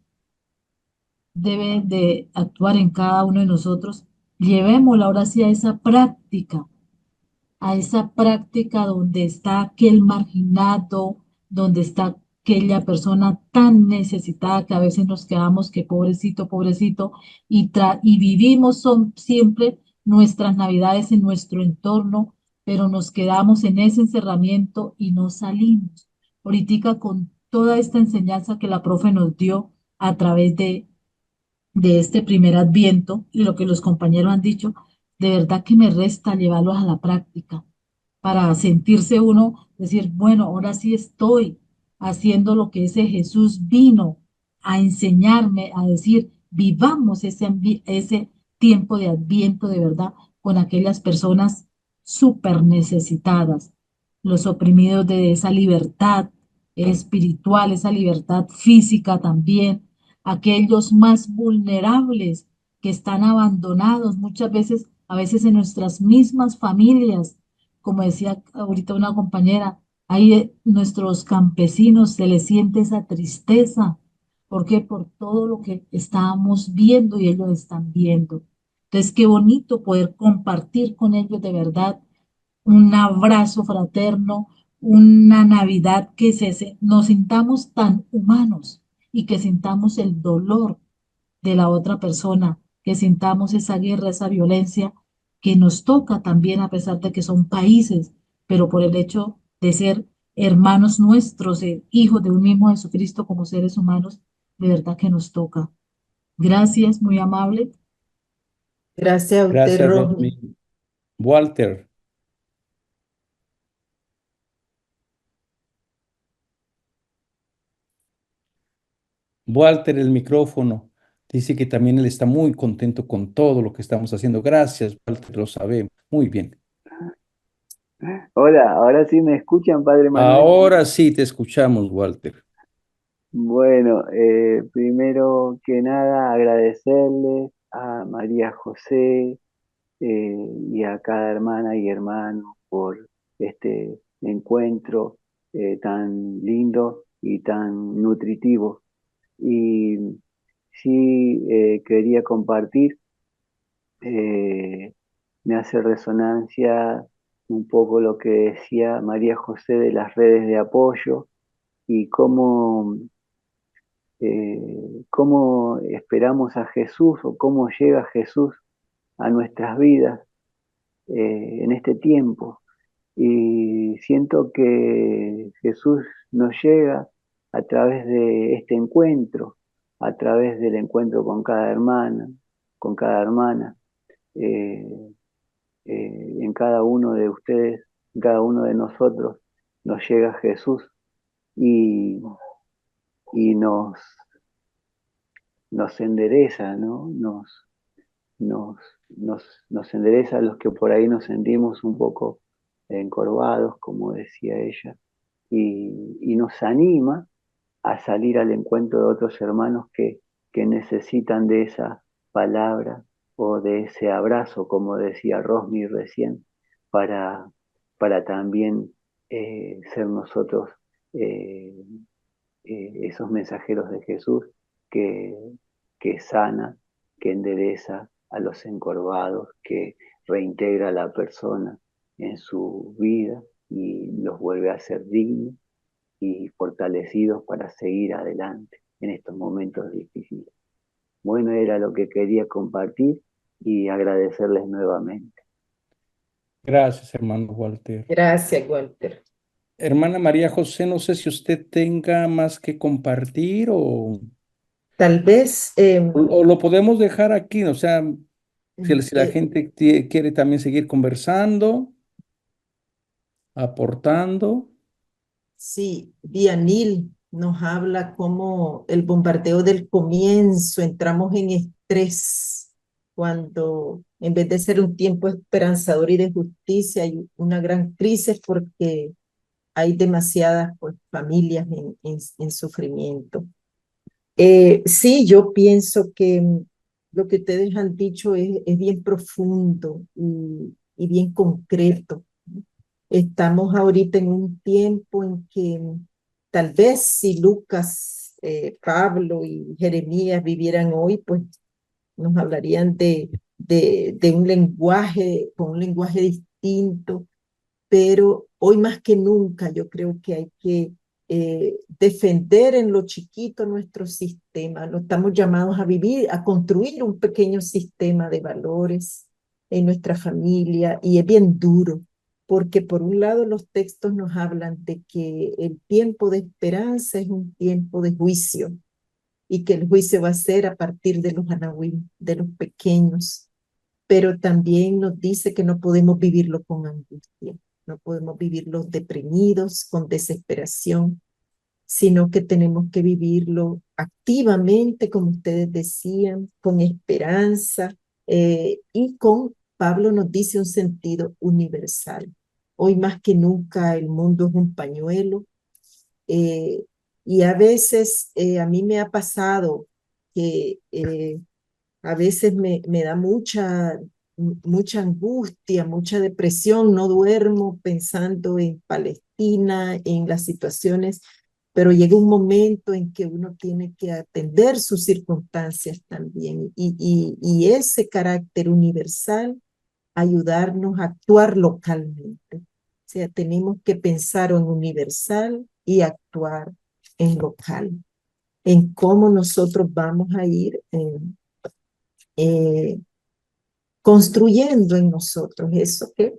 debe de actuar en cada uno de nosotros, llevémosla ahora sí a esa práctica donde está aquel marginado, donde está aquella persona tan necesitada que a veces nos quedamos que pobrecito, pobrecito, y vivimos siempre nuestras navidades en nuestro entorno, pero nos quedamos en ese encerramiento y no salimos. Ahorita con toda esta enseñanza que la profe nos dio a través de este primer adviento y lo que los compañeros han dicho, de verdad que me resta llevarlos a la práctica para sentirse uno, decir, bueno, ahora sí estoy haciendo lo que ese Jesús vino a enseñarme, a decir, vivamos ese tiempo de adviento de verdad con aquellas personas súper necesitadas, los oprimidos de esa libertad espiritual, esa libertad física también, aquellos más vulnerables que están abandonados muchas veces, a veces en nuestras mismas familias, como decía ahorita una compañera, ahí nuestros campesinos se les siente esa tristeza. ¿Por qué? Por todo lo que estábamos viendo y ellos están viendo. Entonces, qué bonito poder compartir con ellos de verdad un abrazo fraterno, una Navidad que nos sintamos tan humanos y que sintamos el dolor de la otra persona, que sintamos esa guerra, esa violencia que nos toca también a pesar de que son países, pero por el hecho de ser hermanos nuestros, hijos de un mismo Jesucristo como seres humanos, de verdad que nos toca. Gracias, muy amable. Gracias a usted, Gracias, Rosny. Rosny. Walter. Walter, el micrófono. Dice que también él está muy contento con todo lo que estamos haciendo. Gracias, Walter, lo sabemos. Muy bien. Hola, ahora sí me escuchan, Padre Manuel. Ahora sí te escuchamos, Walter. Bueno, primero que nada agradecerles a María José y a cada hermana y hermano por este encuentro tan lindo y tan nutritivo. Y sí quería compartir, me hace resonancia un poco lo que decía María José de las redes de apoyo y cómo esperamos a Jesús o cómo llega Jesús a nuestras vidas en este tiempo. Y siento que Jesús nos llega a través de este encuentro, a través del encuentro con cada hermana, con cada hermana, eh, en cada uno de ustedes, en cada uno de nosotros, nos llega Jesús y, y nos endereza, ¿no? Nos, nos endereza a los que por ahí nos sentimos un poco encorvados, como decía ella, y nos anima a salir al encuentro de otros hermanos que necesitan de esa palabra o de ese abrazo, como decía Rosny recién, para, para también ser nosotros esos mensajeros de Jesús que, que sana, que endereza a los encorvados, que reintegra a la persona en su vida y los vuelve a ser dignos y fortalecidos para seguir adelante en estos momentos difíciles. Bueno, era lo que quería compartir y agradecerles nuevamente. Gracias, hermano Walter. Gracias, Walter. Hermana María José, no sé si usted tenga más que compartir Tal vez o lo podemos dejar aquí, o sea, si la eh, gente quiere también seguir conversando, aportando. sí, Dianil nos habla como el bombardeo del comienzo, entramos en estrés cuando en vez de ser un tiempo esperanzador y de justicia hay una gran crisis porque hay demasiadas pues, familias en sufrimiento. Sí, yo pienso que lo que ustedes han dicho es bien profundo y bien concreto. Estamos ahorita en un tiempo en que tal vez si Lucas, Pablo y Jeremías vivieran hoy, pues nos hablarían de un lenguaje, con un lenguaje distinto, pero hoy más que nunca yo creo que hay que defender en lo chiquito nuestro sistema. No estamos llamados a vivir, a construir un pequeño sistema de valores en nuestra familia y es bien duro, porque por un lado los textos nos hablan de que el tiempo de esperanza es un tiempo de juicio y que el juicio va a ser a partir de los anahuim, de los pequeños, pero también nos dice que no podemos vivirlo con angustia, no podemos vivirlo deprimidos, con desesperación, sino que tenemos que vivirlo activamente, como ustedes decían, con esperanza y con, Pablo nos dice, un sentido universal. Hoy más que nunca el mundo es un pañuelo eh, y a veces a mí me ha pasado que a veces me da mucha angustia, mucha depresión, no duermo pensando en Palestina, en las situaciones, pero llega un momento en que uno tiene que atender sus circunstancias también y ese carácter universal ayudarnos a actuar localmente. O sea, tenemos que pensar en universal y actuar en local, en cómo nosotros vamos a ir construyendo en nosotros eso que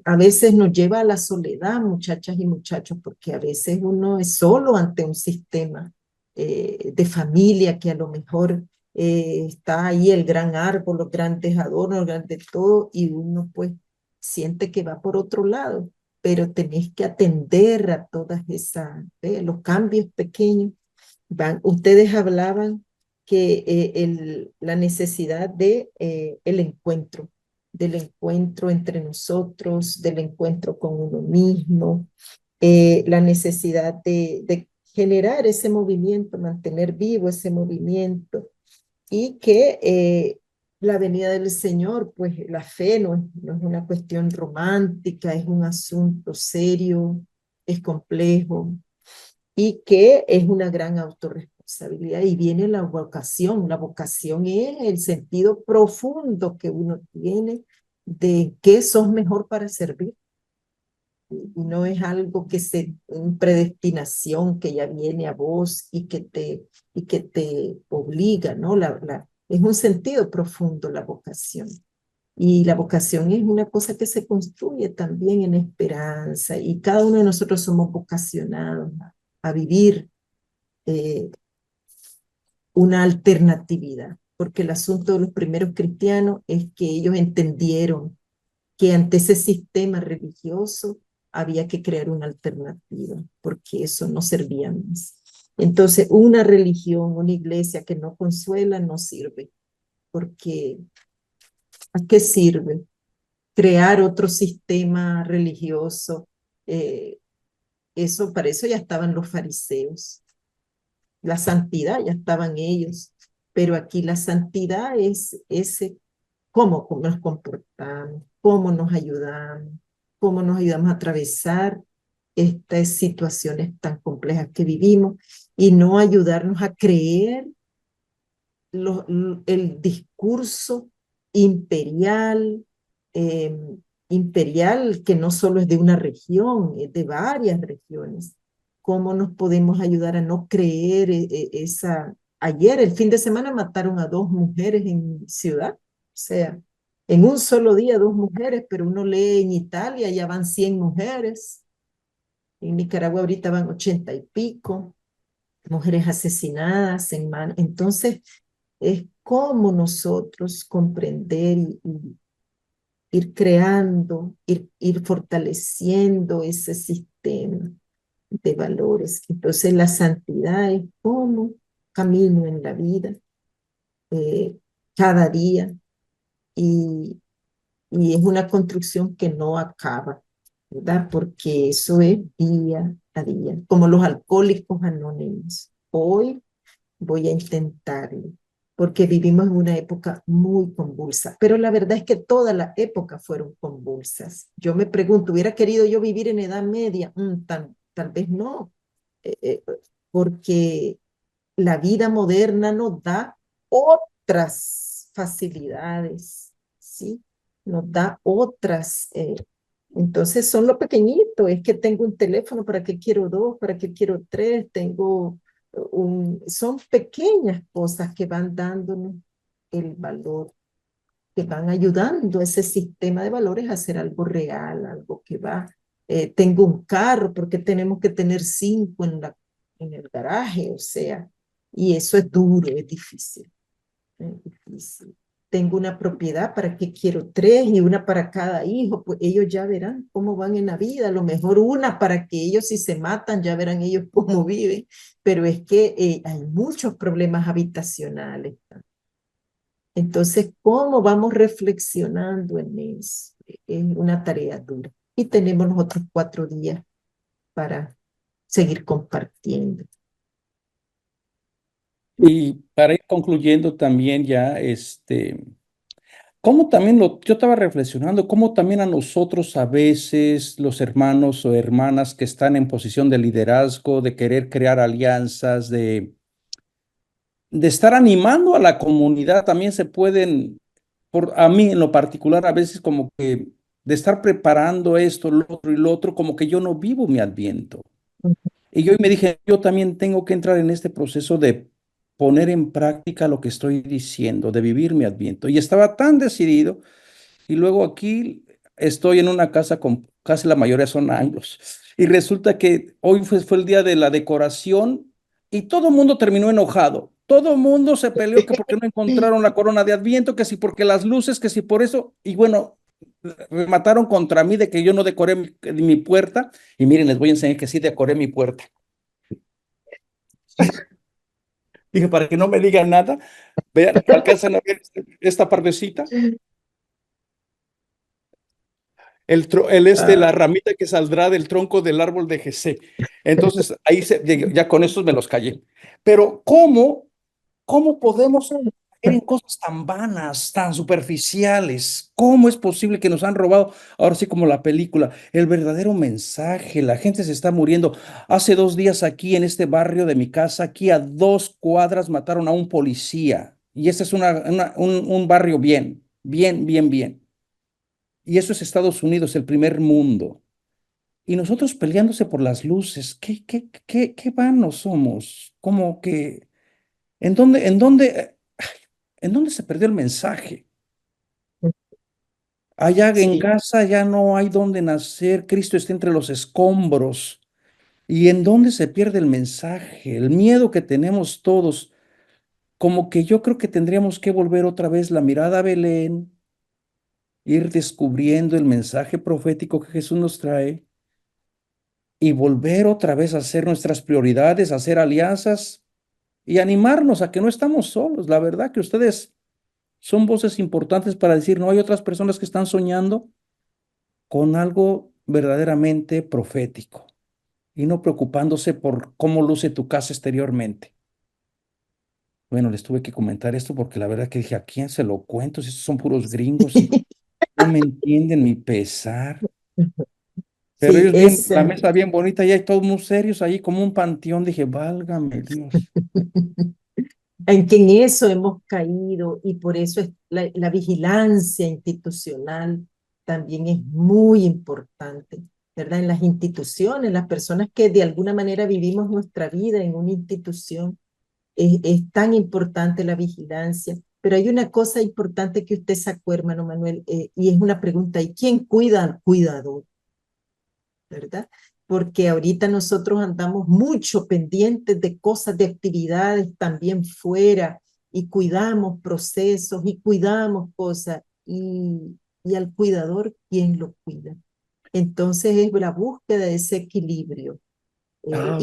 a veces nos lleva a la soledad, muchachas y muchachos, porque a veces uno es solo ante un sistema de familia que a lo mejor está ahí el gran árbol, los grandes adornos, los grandes todo, y uno pues siente que va por otro lado, pero tenés que atender a todas esas, los cambios pequeños. Ustedes hablaban que la necesidad de el encuentro, del encuentro entre nosotros, del encuentro con uno mismo, la necesidad de generar ese movimiento, mantener vivo ese movimiento, y que la venida del Señor, pues la fe no es una cuestión romántica, es un asunto serio, es complejo, y que es una gran autorresponsabilidad. Y viene la vocación. La vocación es el sentido profundo que uno tiene de qué sos mejor para servir. Y no es algo que una predestinación que ya viene a vos y que te obliga, ¿no? Es un sentido profundo la vocación. Y la vocación es una cosa que se construye también en esperanza, y cada uno de nosotros somos vocacionados a vivir una alternatividad, porque el asunto de los primeros cristianos es que ellos entendieron que ante ese sistema religioso había que crear una alternativa, porque eso no servía más. Entonces, una religión, una iglesia que no consuela no sirve, porque ¿a qué sirve crear otro sistema religioso? Para eso ya estaban los fariseos. La santidad ya estaban ellos, pero aquí la santidad es ese cómo nos comportamos, cómo nos ayudamos a atravesar estas situaciones tan complejas que vivimos, y no ayudarnos a creer el discurso imperial, imperial que no solo es de una región, es de varias regiones. ¿Cómo nos podemos ayudar a no creer esa? Ayer, el fin de semana, mataron a 2 mujeres en mi ciudad, o sea, en un solo día 2 mujeres, pero uno lee en Italia, ya van 100 mujeres, en Nicaragua ahorita van 80 y pico, mujeres asesinadas en mano. Entonces, es cómo nosotros comprender y ir creando, ir fortaleciendo ese sistema de valores. Entonces la santidad es como camino en la vida, cada día, y es una construcción que no acaba, ¿verdad? Porque eso es día a día, como los alcohólicos anónimos. Hoy voy a intentarlo, porque vivimos en una época muy convulsa, pero la verdad es que todas las épocas fueron convulsas. Yo me pregunto, ¿hubiera querido yo vivir en Edad Media? Tal vez no, porque la vida moderna nos da otras facilidades, ¿sí? Nos da otras. Entonces son lo pequeñito, es que tengo un teléfono, ¿para qué quiero 2? ¿Para qué quiero 3? Son pequeñas cosas que van dándonos el valor, que van ayudando a ese sistema de valores a ser algo real, algo que va. Tengo un carro, porque tenemos que tener 5 en el garaje, o sea, y eso es duro, es difícil. Es difícil. Tengo una propiedad, ¿para qué quiero 3 y una para cada hijo? Pues ellos ya verán cómo van en la vida, a lo mejor una para que ellos, si se matan, ya verán ellos cómo viven, pero es que hay muchos problemas habitacionales. Entonces, ¿cómo vamos reflexionando en eso? Es una tarea dura. Y tenemos los otros 4 días para seguir compartiendo. Y para ir concluyendo también ya, cómo también yo estaba reflexionando, cómo también a nosotros a veces, los hermanos o hermanas que están en posición de liderazgo, de querer crear alianzas, de estar animando a la comunidad, también se pueden, a mí en lo particular, a veces como que de estar preparando esto, lo otro y lo otro, como que yo no vivo mi Adviento. Y yo me dije, yo también tengo que entrar en este proceso de poner en práctica lo que estoy diciendo, de vivir mi Adviento. Y estaba tan decidido, y luego aquí estoy en una casa con casi la mayoría son anglos. Y resulta que hoy fue el día de la decoración y todo el mundo terminó enojado. Todo el mundo se peleó que porque no encontraron la corona de Adviento, que si porque las luces, que si por eso. Y bueno, remataron contra mí de que yo no decoré mi puerta. Y miren, les voy a enseñar que sí decoré mi puerta. Dije, para que no me digan nada, vean, alcanzan a ver esta partecita. La ramita que saldrá del tronco del árbol de Jesé. Entonces, ahí ya con esos me los callé. Pero ¿cómo podemos caer en cosas tan vanas, tan superficiales? ¿Cómo es posible que nos han robado, ahora sí como la película, el verdadero mensaje? La gente se está muriendo. Hace 2 días aquí en este barrio de mi casa, aquí a 2 cuadras mataron a un policía. Y este es un barrio bien, bien, bien, bien. Y eso es Estados Unidos, el primer mundo. Y nosotros peleándose por las luces, qué vanos somos. Como que, ¿en dónde se perdió el mensaje? Allá en Sí, casa ya no hay dónde nacer, Cristo está entre los escombros. ¿Y en dónde se pierde el mensaje? El miedo que tenemos todos, como que yo creo que tendríamos que volver otra vez la mirada a Belén, ir descubriendo el mensaje profético que Jesús nos trae y volver otra vez a hacer nuestras prioridades, a hacer alianzas y animarnos a que no estamos solos. La verdad que ustedes son voces importantes para decir, no hay otras personas que están soñando con algo verdaderamente profético y no preocupándose por cómo luce tu casa exteriormente. Bueno, les tuve que comentar esto porque la verdad que dije, ¿a quién se lo cuento? Si estos son puros gringos y no me entienden mi pesar. Pero sí, ellos bien, la mesa bien bonita y hay todos muy serios ahí como un panteón. Dije, válgame Dios. en que en eso hemos caído y por eso es la vigilancia institucional también es muy importante, ¿verdad? En las instituciones, las personas que de alguna manera vivimos nuestra vida en una institución, es tan importante la vigilancia. Pero hay una cosa importante que usted sacó, hermano Manuel, y es una pregunta, ¿y quién cuida al cuidador? ¿Verdad? Porque ahorita nosotros andamos mucho pendientes de cosas, de actividades también fuera, y cuidamos procesos, y cuidamos cosas, y al cuidador, ¿quién lo cuida? Entonces es la búsqueda de ese equilibrio. Ah,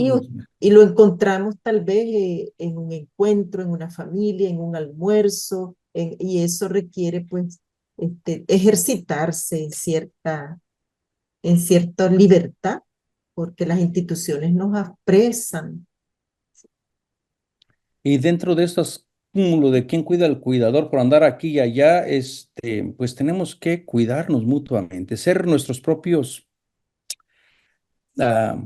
Y lo encontramos tal vez en un encuentro, en una familia, en un almuerzo, y eso requiere pues ejercitarse en cierta libertad, porque las instituciones nos apresan. y dentro de estos cúmulo de quién cuida al cuidador por andar aquí y allá, pues tenemos que cuidarnos mutuamente, ser nuestros propios, ah,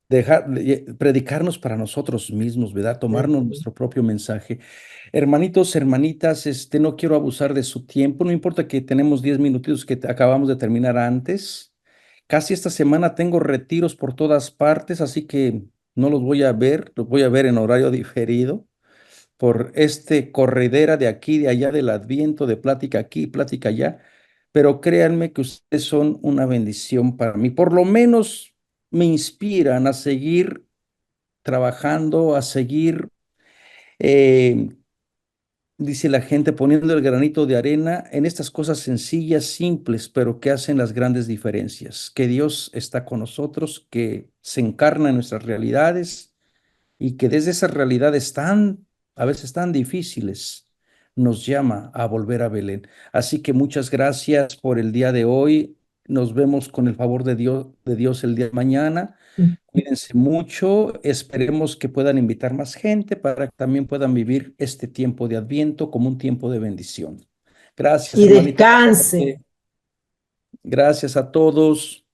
predicarnos para nosotros mismos, ¿verdad? Tomarnos nuestro propio mensaje. Hermanitos, hermanitas, no quiero abusar de su tiempo, no importa que tenemos 10 minutitos que acabamos de terminar antes. Casi esta semana tengo retiros por todas partes, así que no los voy a ver en horario diferido por corredera de aquí, de allá, del Adviento, de plática aquí, plática allá, pero créanme que ustedes son una bendición para mí. Por lo menos me inspiran a seguir trabajando, a seguir, eh, dice la gente, poniendo el granito de arena en estas cosas sencillas, simples, pero que hacen las grandes diferencias. Que Dios está con nosotros, que se encarna en nuestras realidades y que desde esas realidades a veces tan difíciles, nos llama a volver a Belén. Así que muchas gracias por el día de hoy. Nos vemos con el favor de Dios el día de mañana. Cuídense mucho. Esperemos que puedan invitar más gente para que también puedan vivir este tiempo de Adviento como un tiempo de bendición. Gracias, Y hermanita. descansen. Gracias a todos.